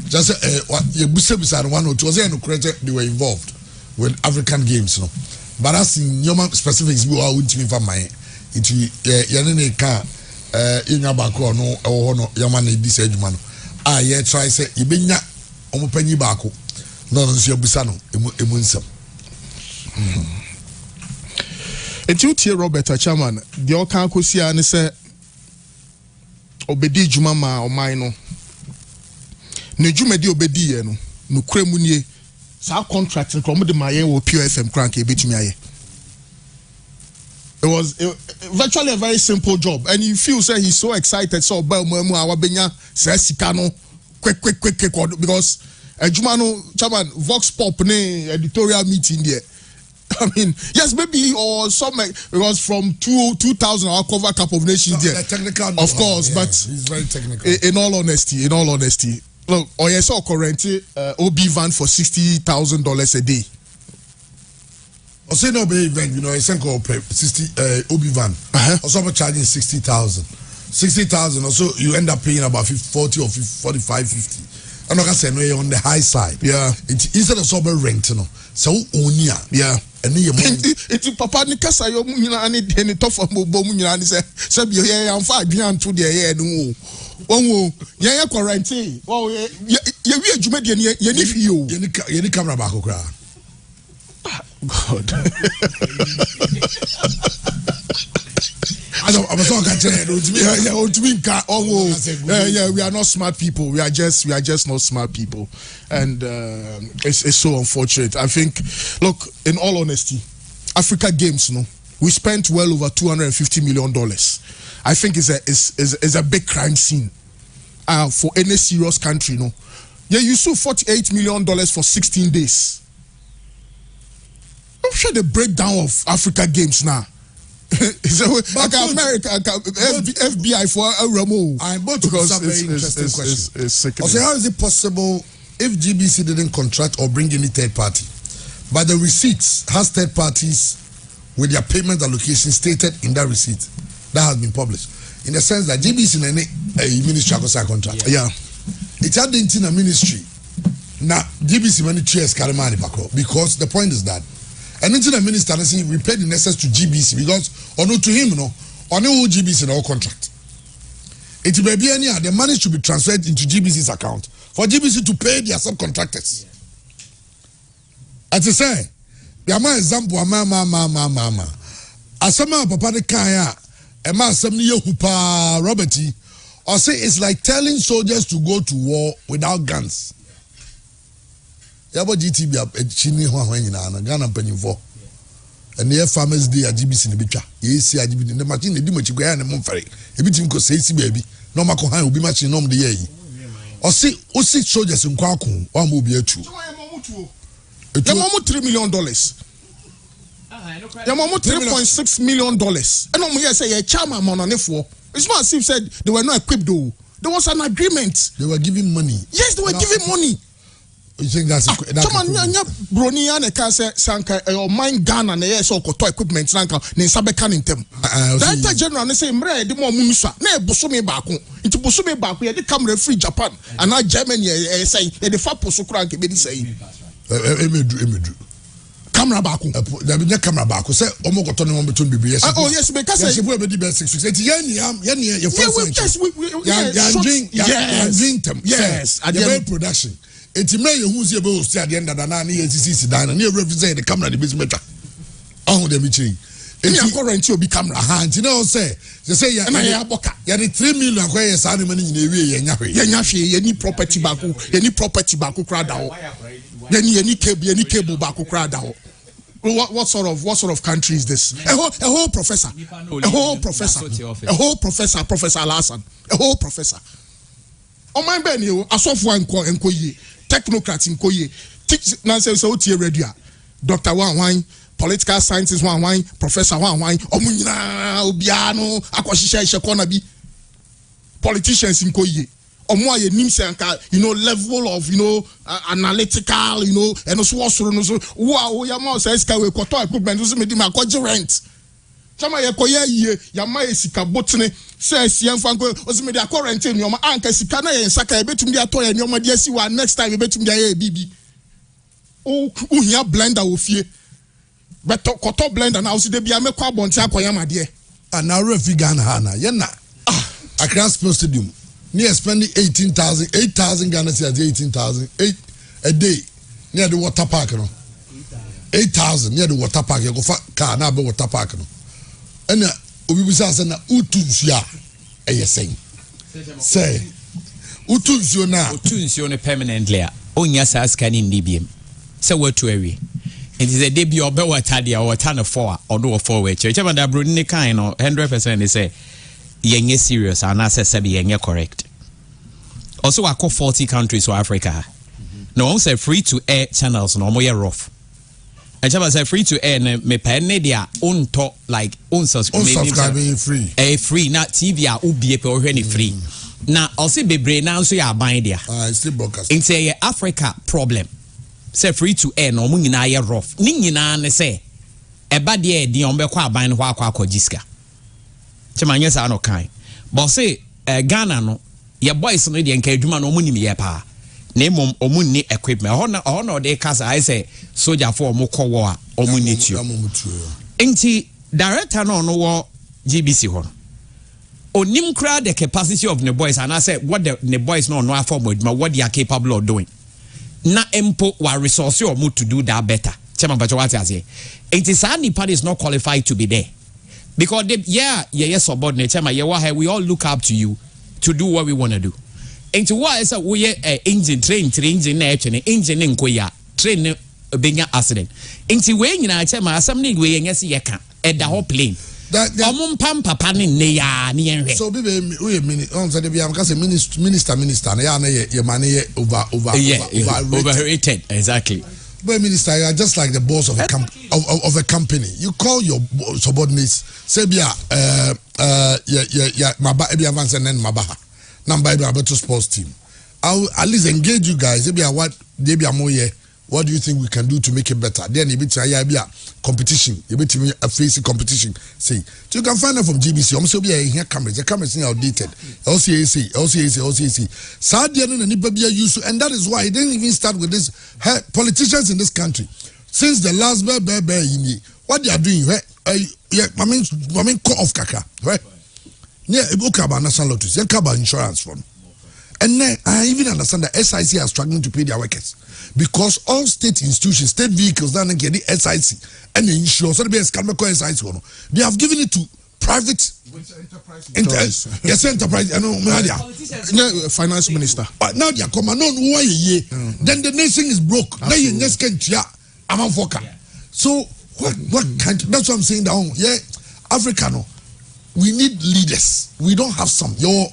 just what you busa one or two was no correct they were involved with African games no but as in your specifics we are with me for my it ya ne ka inya ba ko no e wo no yama na di adwuma no yeah try say yebenya omo penny baako no so yabusa no emu nsam Etu tie Robert Achaman the oka akosia ne say obedi dwuma ma oman no ne dwuma di obedi ye no no kremu nie sa contract no kom de ma ye wo PFM crank e betumi aye. It was virtually a very simple job, and you feel say he's so excited. So, awabenya sika no quick because Jumano Chairman Vox Pop ne editorial meeting there. I mean, yes, maybe or some because from 2000 I'll cover Cup of Nations there. Of course, but he's very technical. In all honesty, look, Oyeso currently OB van for $60,000 a day. I say no be event, you know, I send call 60 OB van. Also I'm charging 60,000. 60,000 also you end up paying about 40 or 45, 50. I'm not gonna say no on the high side. Yeah. It's instead of sober rent, you know. So onia. Yeah. And then it's papa ni kasa yo munyina ani deni tofa bobo munyina ani se bi ye am fa adwan to de ye no wo ye quarantine wo ye wi adwuma de ye ni fi yo ye ni camera back okra. God. I'm so we are not smart people. We are just not smart people, and it's so unfortunate. I think, look, in all honesty, Africa Games, we spent well over $250 million. I think it's a big crime scene for any serious country, Yeah, you sue $48 million for 16 days. I'm sure the breakdown of Africa Games now. So, like America, FBI for a Ramo. I'm about to ask a very interesting question. Also, how is it possible if GBC didn't contract or bring any third party, but the receipts has third parties with their payment allocation stated in that receipt that has been published? In the sense that GBC in a ministry contract. Yeah. It's had in a ministry. Now, GBC many chairs Karimani Bako, because the point is that and into the minister and say we paid the necessary to GBC because or no to him, no, or no GBC in our contract. It may be any the money should be transferred into GBC's account for GBC to pay their subcontractors. As I say, the my example, mama. Asama papa de kaya, a man some hupa Roberty, or say it's like telling soldiers to go to war without guns. Yabo GTB chini ho nyina Ghana mpanyimfo and the farmers day at GBC ne betwa yesi GBC the machine dey machi ya ne momfare ebitim ko sei si baabi no makọ han obi machine no dey yi o si soldiers nkwa akon o am obi atu the mom $3 million the mom $3.6 million and no here say chairman mononefo. It's not as if said they were not equipped though. There was an agreement. They were giving money. Yes, they were giving money. You think that's someone brony and can say sanka or mine gun and yes or koto equipment sanka ne sabeka ntem. Director General ne say mre de mo munsa na ebosome baako nti bosome baako ye de camera free Japan and na Germany say ye de fa poso kura nke be di say emedu camera baako da be camera baako say omo koto ne mo beton bibi yes. Oh yes, because say we be di best 6 weeks. Ye first yes at the production. Enti me ye hu se be o sti ade ndada na ye sisi dan na ye represent the camera the business matter ahun dem chi enti current obi camera enti na o say ya na ya boka ya the 3 million akwa ye sa na mani nyina ewie ye nya hwe ye ni property baako kra da ho ye ni cable baako kra da ho. What sort of country is this? A whole professor, Professor Alasan, a whole professor. On my ben you asofo enko ye technocrats enko ye teach nonsense so tie radio Dr. Wan political scientist Wan Professor Wan omu nyina obia no akwahihye hye corner bi politicians enko ye omo aye nim se anka level of analytical and so wo ya ma say ska we koto equipment so me di ma kwaje rent chama ye koye yie ya ma esika botene say sien fanko osime dia current nyoma anka sika na ye nsaka e betum dia to ye nyoma dia si wa next time e betum dia ye bibi o hia blender wo fie beto koto blender na osi de bia mekwa abonti akoya made na refi Ghana hana ye na Accra Sports Stadium near spending 8,000 Ghana cedis 18,000 a day near the water park 8,000 near the water park you go car na be water park no and obi bi say na utunsia saying say utunsio na permanently onya sa scanning ndibiem say watu awie it is a debut obe water dia water na 4 or no 4 we chema da bro ni kan no 100% they say yenye serious and na say be yenye correct also I call 40 countries to Africa no say free to air channels no mo rough. And Chaba say free to air me pay ne dia on top like on subscribing free. Free na TV a ubie pe ohwe ni free. Na also bebre na so ya ban dia. Still broadcast. In say Africa problem. Say free to air no mo nyina ye rough. Ni nyina ne say eba dia di on be kwa ban ho akwa jiska. Chama nyesa no kan. But say Ghana no ye boys no dia nka adwuma no mo nim ye pa. Name omuni equipment ono de kasa I say soldier for omukọ wo a omuni tuo enti director no wo GBC ho onim kra the capacity of the boys and I say what the boys no afọ what they are capable of doing na empo wa resource omu to do that better chema bacho what I say enti sa nipa is not qualified to be there because they subordinate chema we all look up to you to do what we want to do. Into why is we engine train engine na engine nkoya train benya accident into we nyina chema assembly we nyese ye ka e da ho plane Omum pam papa ni ne ya ni enhwe. So be we minute on say be am ka say minister na ya na ye man ye overrated exactly. But minister, you are just like the boss of a company. You call your subordinates, say maba ebi avance and then mabaha. Number ebi abeto sports team. I'll at least engage you guys. What do you think we can do to make it better? Then you be try competition. You be facing competition. Say, so you can find out from GBC. I'm so be here cameras. The cameras are outdated. LCAC. Saudi and that is why he didn't even start with this politicians in this country. Since the last what they are doing, I mean, cut off kaka, right? Yeah, about national lotteries, about insurance fund. And then I even understand that SIC are struggling to pay their workers because all state institutions, state vehicles, then get the SIC and the insurance. So they have given it to private enterprise. Yes, enterprise. I know, finance minister. But now they are coming on why ye. Then the nation is broke. Now you just can't So what kind? That's what I'm saying. Down, yeah, Africa. No, we need leaders. We don't have some. Your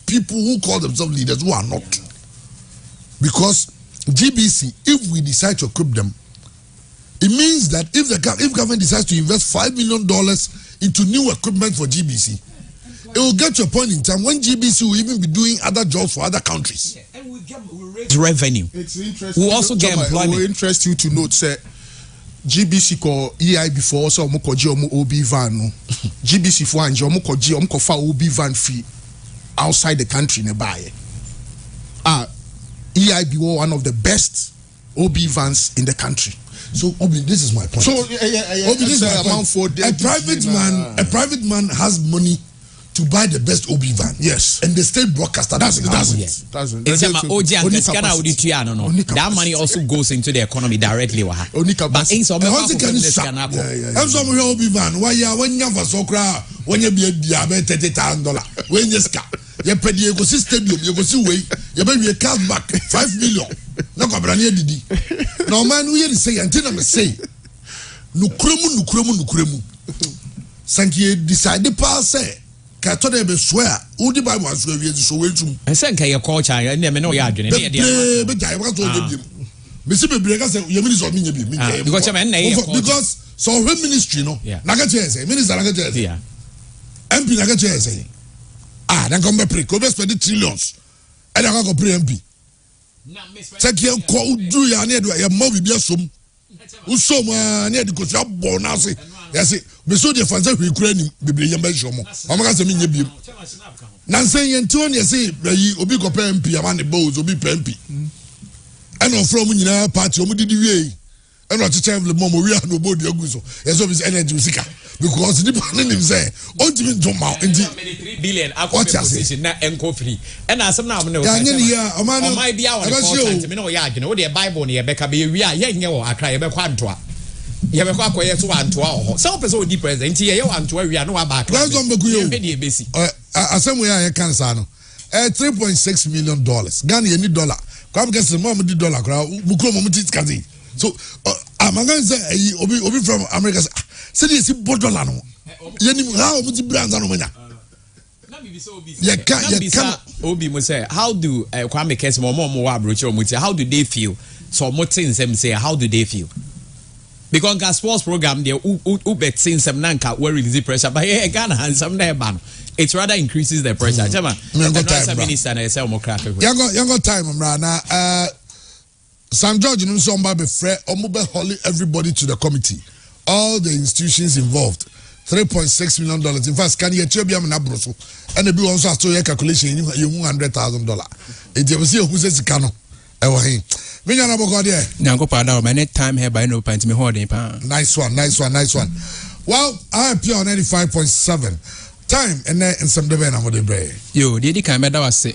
people who call themselves leaders who are not. Because GBC, if we decide to equip them, it means that if government decides to invest $5 million into new equipment for GBC, it will get to a point in time when GBC will even be doing other jobs for other countries. Yeah, and we'll raise revenue. It's interesting. We'll also get employment. It will interest you to note, sir. GBC ko EI before so omo koji omo OB van no. GBC for anje omo koji omo ko fa OB van fee outside the country nearby. EIB was one of the best OB vans in the country. So Obi, this is my point. So Obi, this is my point. A private man has money to buy the best OB van. Yes. And the state broadcaster doesn't. That money also goes into the economy directly. But in some OB van, why you when you have a soccer, when you be a $30,000, when you ska, you pay the stadium, you go see way, you pay a cash back $5 million. No Cabrania Didi. No man, we say until I'm say, Nukremu. Sanki decide the pass say. I told them swear. Who the Bible was so well to. I said, "Can you call China?" And never know you are doing it. Because so her ministry, no. Nagache say minister Nagache. Yeah. MP Nagache say. Then come back pre. Go spend trillions. And I go pre MP. Check your call. Do ya near your movie be a sum. Who so near the coach up bonus. Yes, but so the fans we Ukraine be a measure more. I'm going to mean you. Nancy and Tony say, Obi go MP, a man the bows, Obi MP. And no from in our party, Obi the way. And not to tell the mom, we are no body of Guzo. As of his energy seeker. Because the person him say, ultimate to mount in the $3 billion position, not enco free. And as some now, no, might be our Bible near Becca be we are young or I cry about Quantua. You have a quack way to one to all. Some person deep present here, and to we are no about. That's on the good basic. Somewhere I can say $3.6 million. Ghana any dollar. Come get some more $1 crowd. Mukomo. So I'm going to say Obi from America. Say this is $1. How much brands are no Obi must say, how do Kwame Kese more how do they feel? So more things them say, how do they feel? Because gas sports program they bet since some nanka will release pressure, but here Ghana and some there ban. It rather increases the pressure. Younger time, now. St. George and somebody Fred Omobe Holly everybody to the committee. All the institutions involved. $3.6 million. In fact, can you tell me I'm Brussels? And the bill also has to your calculation, you $100,000. It was here who says Cano. Time here by no point me holding. Nice one. Well, I appear on 95.7. Time and then in some debate on the break. Yo, did you come say?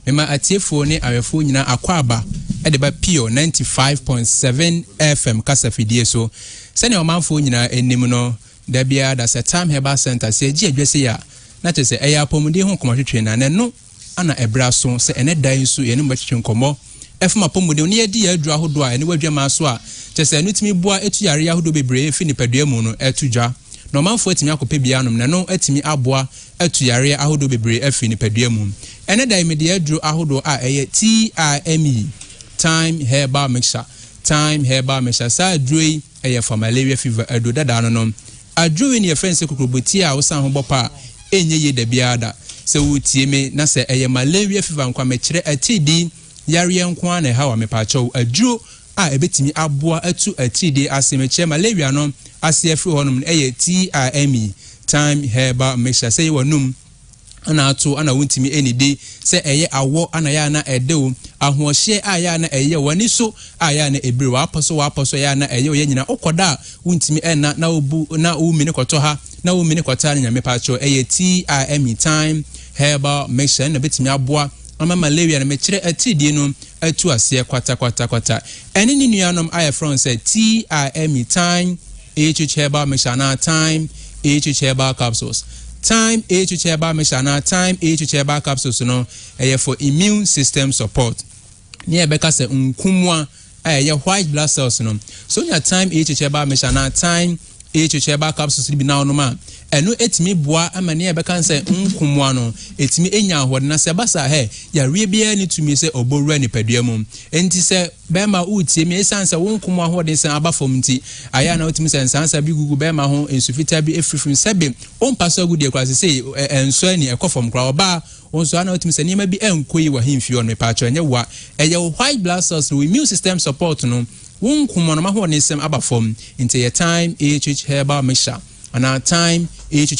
Mema atiefo ne awefo nyina akwaba de ba pio 95.7 FM kasafidie so sene omanfo nyina enim no da bia da se time heba center se gi adwese ya na te se eya pomudi ho komotwetwe na ne no ana ebra so se ene dan so ye ne mbetwetwe nkomo efuma pomudi ne yedi ya adwa hodo a ene wadwa ma so a te se enutimi bua etu yare ya hodo bebre fi ni padua mu no etudwa na ɔmanfoɔ atumi akɔpɛ bia anom na no atumi aboa atu yareɛ ahodoɔ bebree afiri nipadua mu ɛne da imede aduro ahodoɔ a ɛyɛ TIME time herbal mixture saa aduro yi ɛyɛ for malaria fever aduro dada no aduro yi ne yɛfrɛ sɛ kokroboti a wosan ho bɔ pa ɛnyɛ yɛ da biara da sɛ wotie me na sɛ ɛyɛ malaria fever nkwa mɛkyerɛ atidi yareɛ nko a na ɛha wa mepaakyɛw aduro a ɛbɛtumi aboa atu atidi ase mɛkyerɛ malaria no ase afiri hɔ nom ɛyɛ TIME time herbal mixture sɛ yɛwɔ num ana ato ana wontimi enide sɛ ɛyɛ awɔ ana ya na ɛdew ahoɔhye a ya na ɛyɛ wani so a ya na ebire wapɔso ya na ɛyɛ yɛ nyina okɔda wontimi ɛna na obu na wumine kɔtɔ ha na wumine kɔta na nyame paacho ɛyɛ TIME time herbal mixture na betimi aboa ama malaria na mekyerɛ atidie no atu aseɛ kwata ɛne ne nuanom ayɛ from sɛ TIME time herbal mixture na time herbal capsules time herbal mixture na time herbal capsules no ɛyɛ for immune system support ne ɛbɛka sɛ nkumwa ɛyɛ white blood cells no so nya time herbal mixture na time herbal capsules bi na onoma ɛno etimi boa ama ne ɛbɛka sɛ nkumwa no etimi enya ahode na sɛ basa he yareɛ bia ne tumi sɛ obowura nipadua mu enti sɛ bɛma utie me esan sɛ wo nkumwa ahode sɛ aba fam nti aya na otimi sɛ nsansa bi gugu bɛma ho ensufita bi efrifrim sɛbe ompa so agudi ekwa sɛ enso ani ekɔfam kra oba onso ana otimi sɛ niema bi enkoyi wa himfio no paacho enye wa ɛyɛ white blood cells no immune system support no wo nkumwa no ma ho ne nsɛm aba fam nti yɛ time herbal mixture ana time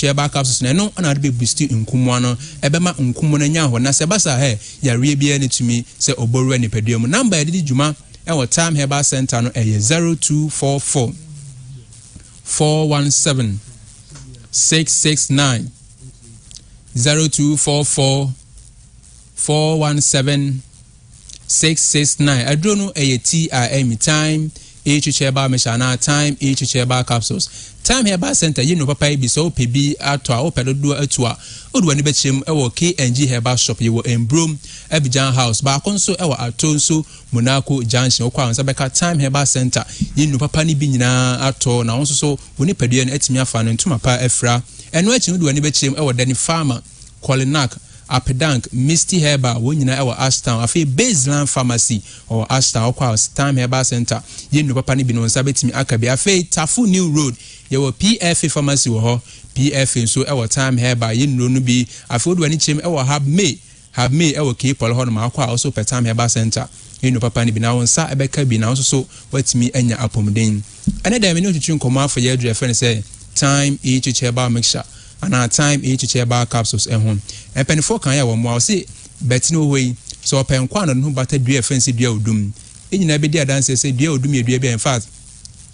herbal capsules na no ana de boost nkumwa no ebema nkumwa no nya ho na se basa he yareɛ bia ne tumi se oboru ni padua mu number de djuma e wo time herbal center no eye 0244 417 669 0244 417 669 adro no eye TIME time herbal mixture na time herbal capsules time herbal center you know papa bi so pebi ato a opedodo atua odu ani bechem e wo KNG herbal shop ye wo Embrom Abidjan house ba konso e wo Atonso Monaco junction okwa ansa beka time herbal center you know papa ni bi nyina ato na wonso so woni padua na atimi afa no ntuma pa afra eno achi odu ani bechem e wo Dani Farmer Kolinak Apedank Misty Herbal wo nyina e wo Ashtown afi Baseline Pharmacy or Ashtown okwa time herbal center you know papa ni bi no nsa betimi akabi afi Tafu New Road yewo PFA pharmacy wo ho PFA so ewo time herbal ye nuro no bi afodu ani chem ewo have May ewo Kepol ho no ma akwa also per time herbal center eno papa ni bi na wonsa ebeka bi na so watimi anya apomden ene da me no twetwe nkoma afọ ye adru efe ne say time herbal mixture ana time herbal capsules ehun empenifo kan ya wo mo say betino hoyi so openkwa no bata dua efe nsi dua odum enyina be di adanse say dua odum edua bi in fact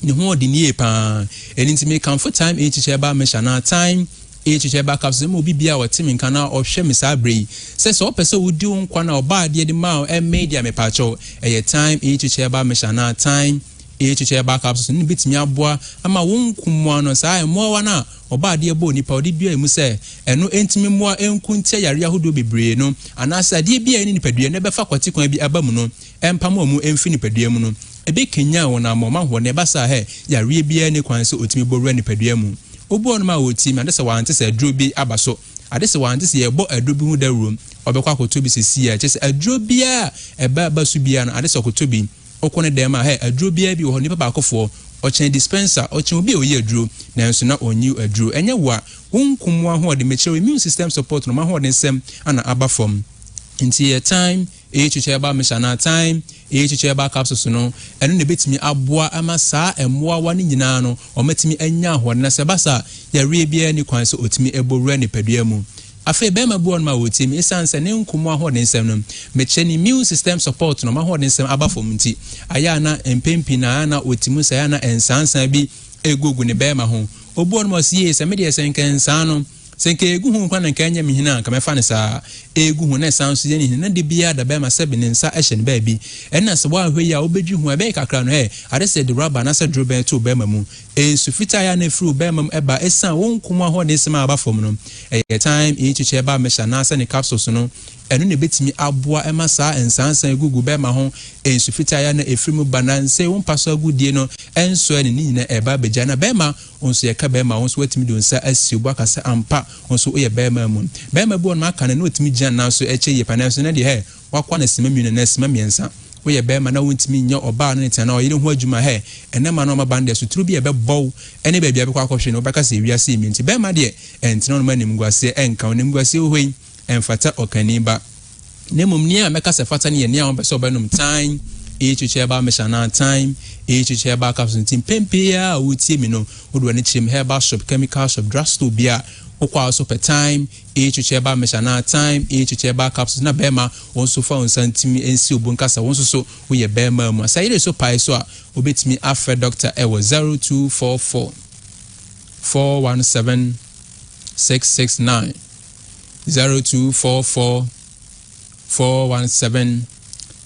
ni ho de nie pa enti me comfort time herbal mixture na time herbal capsules mo bibia wotimi nka na ohwe me sa brei se so pese wodi nkwa na oba de de ma e media me pa cho time herbal mixture na time herbal capsules ni bitimi aboa ama wonkumwa no sa e mo wana oba de ebo nipa odi dua emu se eno entimi mo enku ntia yare ahodo bebre no anasa de bia ni nipadua ne befa kwati kwan bi abamu no empam omu emfi nipadua mu no ebe kenya wona mama ho ne basa he yare bia ne kwan se otimi boru nipadua mu obu on ma woti ma de se wante se aduro bi abaso ade se wante se yebo aduro bi hu da room obekwa akoto bi se sia che se aduro bia eba basu bia no ade se akoto bi okone dem ma he aduro bia bi wo nipa ba akofo ochen dispenser ochen obi oyi aduro na nso na onyi aduro enye wa wonkumwa ho de mechere immune system support no ma ho de nsem ana aba from nti time herbal mixture na time herbal capsules no eno ne betimi aboa ama saa emoa wa ne nyina no o metimi anya ho na se basa yare bia ni kwan so otimi ebowura ne padua mu afa bema bu on ma wotimi esanse ne nkomo ho ne nsem no meche ni immune system support no ma ho ne nsem aba fom nti aya na empempi na na otimu sa ya na ensansan bi egogu ne bema ho obu on ma sie se me de senkensan no senke egu hu kwa na nka anya me hina nka mefa ne saa egu hu na san so ye ne hina de bia da be ma se be ne nsa ehye ne ba bi ena se wa hwe ya obedwi hu ebe kakra no ade se de rubber na se dro be to be ma mu ensu fita ya na fru be ma eba esan won kuma ho ne sema aba fom no time echiche ba mesha na se ne capsules no enu ne betimi aboa ema saa ensansan egugu be ma ho ensu fita ya na efrimu bananse won paso agudie no enso ne ni na eba beja na be ma onso ye ka be ma onso watimi do nsa asibu akasa ampa onso oye be ma mu be ma bu on aka na otimi gyan na so eche ye pananso na de wakwa na sima mi na sima miensa we ye be ma na wontimi nya oba na tena oyire ho adwuma enema na ma bande so turu bi ye be bow ene ba bia be kwa akohwe no beka se wiase mi nti be ma de entena no manim guase enka onim guase ohoi enfata okaniba nemum nia meka se fata ne ye nia on be so benum time echiche ba meshana time echiche ba capsule team pempia wutie mi no odo ne chim herbal shop chemical shop drugstore bia okwa so per time echiche ba meshana time echiche ba capsules na bema onso fa onsantimi ensi obunkasa wonso so wo ye bema mu asayire so pai so a obetimi afre doctor ewo 0244 417 669 0244 417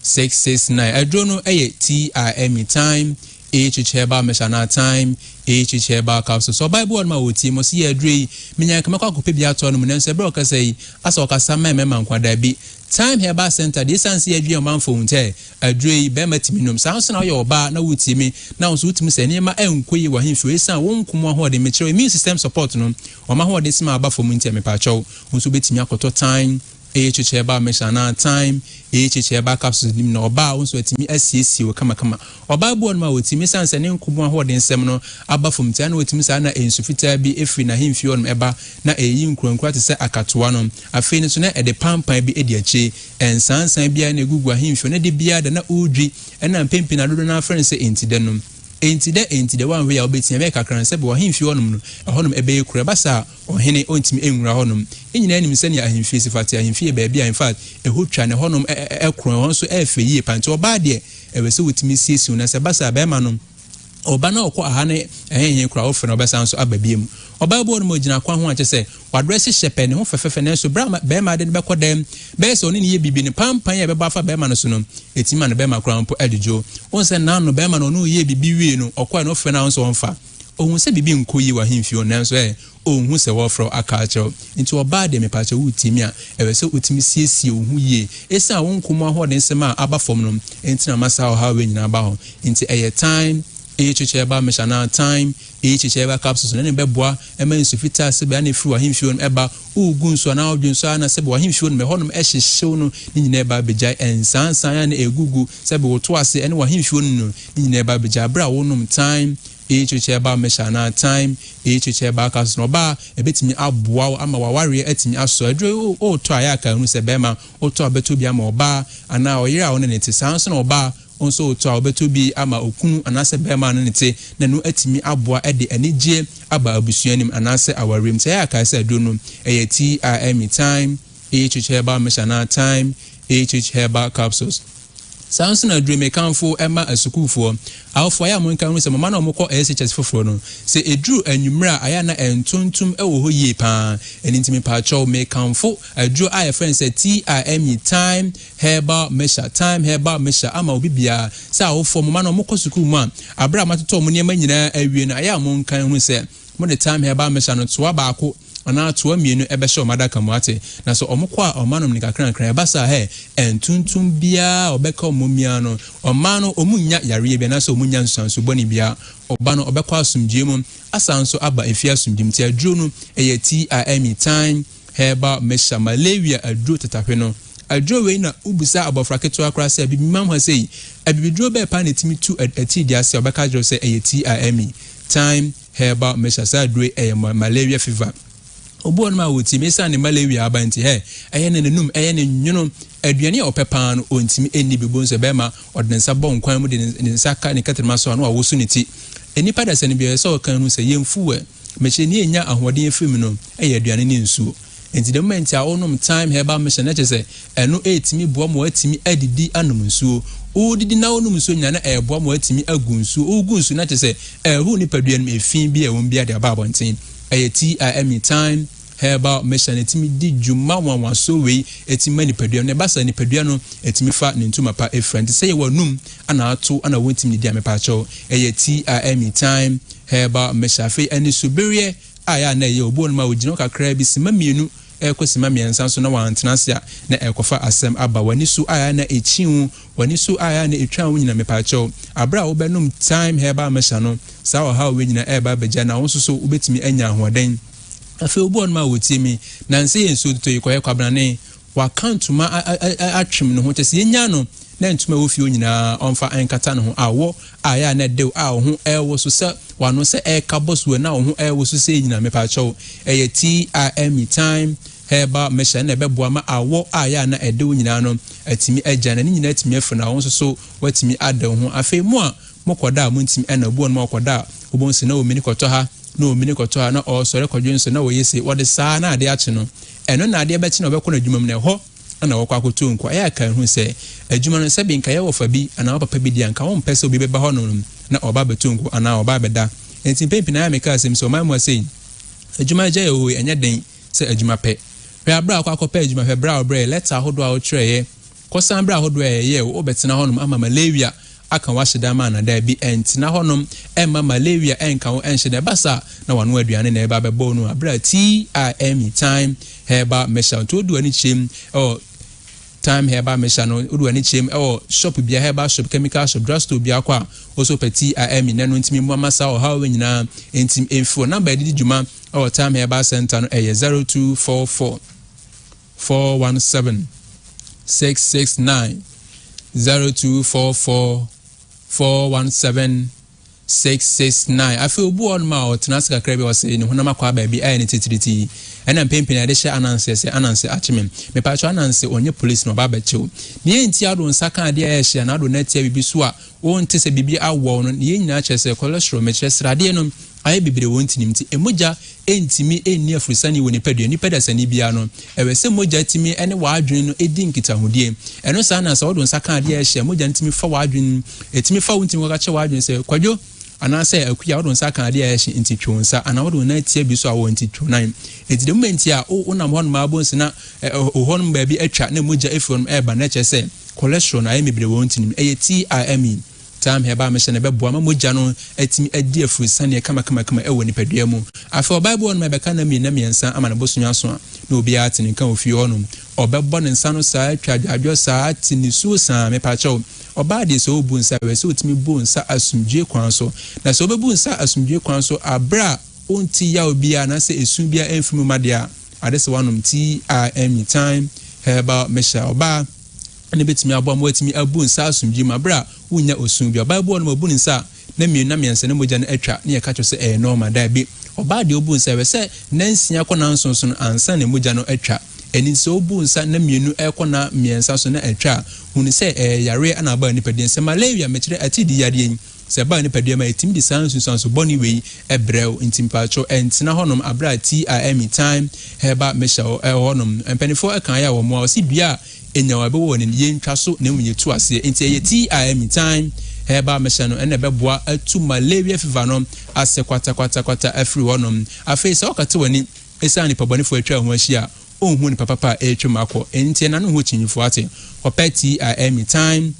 669 adrono eye TIM time echicheba meshana time echicheba capsule so bible on ma woti mo si adrei menya kama kwa kope bia to no nenso ebe okasai asa okasa mema nkwada bi time herbal center de sanse adwi omanfo unte adrei be matiminum sanso na yo ba na woti mi na onso woti mi se nema enkoyi wa himfo esan wonkomo ho de mechire immune system support no o ma ho de sima aba fo mu ntia me pa chaw onso betimi akoto time echicheba meshana time echicheba capsules nim na oba wonso atimi asiesi wo kama oba bu on ma wotimi sanse ne nkomo ho de nsem no aba fo mtia na wotimi sa na ensufita bi efri na himfi on eba na eyi nkurankura te se akatoa no afi ne so na ede pampan bi edi achi ensansan bia na egugu himfi na de bia da na udri na mpempi na dodo na afren se entide no entide wan we ya obetia me kakran se bo himfi onum no ehonum ebe ekura basa ohene ontimi enwura honum enyina anim se ne ahimfi sifati ahimfi be bia in fact ehotwa ne honum ekron hon so efeyi panti oba de ewese wotimi siesi na se basa be ma no oba na okọ aha ne ehenye kura ofre na obesa nso ababiem oba bo no mo gina kwa ho ache se wadress shepe ne ho fefefe na so bra be ma de be kodem be se oni ne ye bibi ne pampan ye be ba fa be ma no so no etima na be ma kura mpo adjo onse na no be ma no no ye bibi wie no okọ na ofre na nso onfa ohun se bibi nkoyi wa himfi o na nso ohun se wo fro akacho nti oba de me pache wutimi a ewese utimi siesie ohun ye esa wonkomo ho de nsema aba fom no entina masa ha we nyina ba ho nti eye time echicheba meshana time echicheba capsules na be boa emensu fita se be na firi wa himfi on eba ugu nso na odwu nso na se be wa himfi on me honum ehyehyew no nyina eba bejai ensansan na egugu se be woto ase ene wa himfi on no nyina eba bejai bra wonum time echicheba meshana time echicheba capsules no ba ebetimi aboa ama waware atimi aso adwo o to ayaka hu se be ma o to abeto bi ama oba ana oyire a won ne ti sanso na oba onso to obeto bi ama okunu anase bema no nete na no atimi aboa ede anigye aba abusuanim anase awarem se ya ka se do no TIM time echicheba meshana time echicheba capsules sanso na dream kanfo ema asukufo awfo ya monka hu se mama na omokọ SHS foforo no se edru anwumra aya na entontum ewo ho yie pa enintimi pa chaw me kanfo adru aye friend se TIM time herbal measure ama obibia se awfo mama na omokọ suku mu a abra matoto mo niam nyina awie na aya monka hu se mo the time herbal measure no to abaako ana to mienu ebe show madaka muate na so omokwa omanom ni kakran basa entuntum bia obeka omomia no omano omunya yare bia na so omunya nsanso boni bia obano obekwa asumdiem asanso aba efia asumdiem ti adro no TIM time herbal measure malaria adro tetahwe no adro we na ubusa abofra keto akra se bibi mam ha sei abibidro be pa na timi tu ati dia se obeka dro se TIM time herbal measure sa adro malaria fever obo no ma woti mesa ne malaria abanti eye ne nenum eye ne nwuno aduane opepa no ontimi eni bibo nso be ma odensa bo nkwan mu de nsa ka ne katrema so no awosu ne ti enipa da se ne bi so kan hu se yemfuwe meche ni enya ahoden efim no eye aduane ne nsuo enti the moment a onum time herbal mission na chese eno etimi boa mo atimi adidi anum nsuo odidi na onum nsuo nya na eboa mo atimi agu nsuo ogu nsuo na chese ehu ni paduan efin bi ewon bi ade aba abonten TIM time herbal measure etimi di dwuma wanwa so we etimi nipadua ne basa nipadua no etimi fa ne ntuma pa efront say wonum ana ato ana wontimi di amepacho eye TIM time herbal measure fe ani suberie aya na ye obo no ma ogino kakra bi sima mienu ekosima miensa so na wantenase na ekofa asem aba wani su aya na echiwu wani su aya na etwa wo nyina mepacho abra wo benum time herbal measure no sa wo ha wo nyina eba beja na wo so ubetimi anya ahoden afi obo no ma wotimi na nse yenso to yikoye kwabrane wa kantuma atwem no ho tese yenya no na ntuma wo fi onyina onfa enkata no ho awo aya na de a ho ewo so se wano se eka boss we na ho ewo so se nyina mepacho eye TIM time herbal measure na beboa ma awo aya na ede onyina no atimi agya na nyina atimi afuna ho so watimi ada ho afi mu a mokoda mu ntimi na obo no mokoda obonsi na omini koto ha na omini koto ha na o sore kodwenso na wo yesi wode saa na ade ache no eno na ade bechi na obekọ na adwuma mu na ho ana wo kwa koto nko aya kan hu se adwuma no se bi nka ye wo fa bi ana wo papa bi di anka wo mpese obi beba ho no na oba beto nko ana oba beda enti pempi na ya meka asem so ma mo sei adwuma je o enya den se adwuma pe hwe abra kwa kopa adwuma hwe bra obra letter hodo a wo treye kosan bra hodo ye wo betina ho no ama malaria aka washida ma na da bi entina ho no emma malaria enka wo enhye basa na wano aduane na eba bebo no abra TIM time herbal measure to do ani chem or time herbal measure no do ani chem or shop bia herbal shop chemical shop drugstore bia kwa also pe TIM na no ntimi mu masa o ha we nyina entim enfo number di djuma or time herbal center no 0244 417 669 0244 417 669 I feel born ma o tenase kakra bi o se ni honama kwa ba bi ai ni titiriti ena mpempin ade hye ananse achimem me pa cho ananse onye police no ba ba chew ne enti ado nsaka ade a hye na ado na tia bibi so a won tese bibi awo no ne nyina chese cholesterol me chese rade no aye bibire won tinimti emoja entimi enni afurusani woni nipada sani bia no ewese moja timi ene waadwen no edi nkitahudie eno sa na sa odo nsaka ade a hye moja ntimi fa waadwen etimi fa wontim wakache waadwen se kwadwo anase akuya odo nsaka ade a hye enti twonsa ana odo na tia bi so a won enti twonan enti de momenti a onam hon ma bonsi na ohon ba bi atwa na moja efon eba na chese cholesterol na aye bibire won tinim eye TIM time herbal measure na beboa ma moja no atimi adi afurusane kama ewo nipadua mu afa bible on mebeka na mi na miensa ama na bosunwa so na obi atini kan ofi honum obebbo ne nsa no saa atwa adwo saa tini su saa me pa chaw oba de so obu nsa we so otimi bu nsa asumdwe kwan so na so obebu nsa asumdwe kwan so abra onti ya obi ana se esu bia enfimu madea ade se wanum TIM time herbal measure oba ne betimi abo mo atimi abu nsa asumdwe mabra unya osun bia bible no obu nsa na mi na miensa na moja na atwa ne yeka cho se normal da bi oba de obu nsa we se nansia ko na nsonson ansa ne moja no atwa eni so obu nsa na mienu ekona miensa so na atwa hunu se yare ana ba ni pedin se malaria mechire atidi yare yin se ba ni pedin ma etim di sansun so boni we ebrew intimpacho entina honom abra TIM time heba measure honom empenifo ekan ya wo mo o si bia enyawa be wo ne yentwa so na munye tu ase enti ye TIM time herbal measure no ene beboa atu malaria fever no ase kwata afri wonom afi se okate wani esani pabonifo atwa ho ahia ohun ni papa etwa akọ enti na no ho chinyifo ate opa TIM time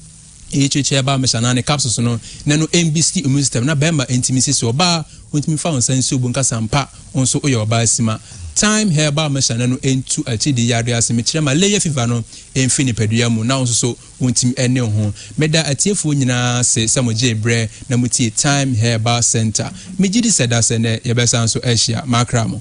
herbal measure na ne capsules no na no MBC immune system na bema intimacy so ba ontimi fa onsan so bu nkasa mpa onso oye oba asima time herbal measure na no entu atidi yare asime kire malaria fever no enfini padua mu na onso so ontimi ene ho meda atiefo nyina se samoje bre na mutie time herbal center megidi seda se ne yebesa so asia makramo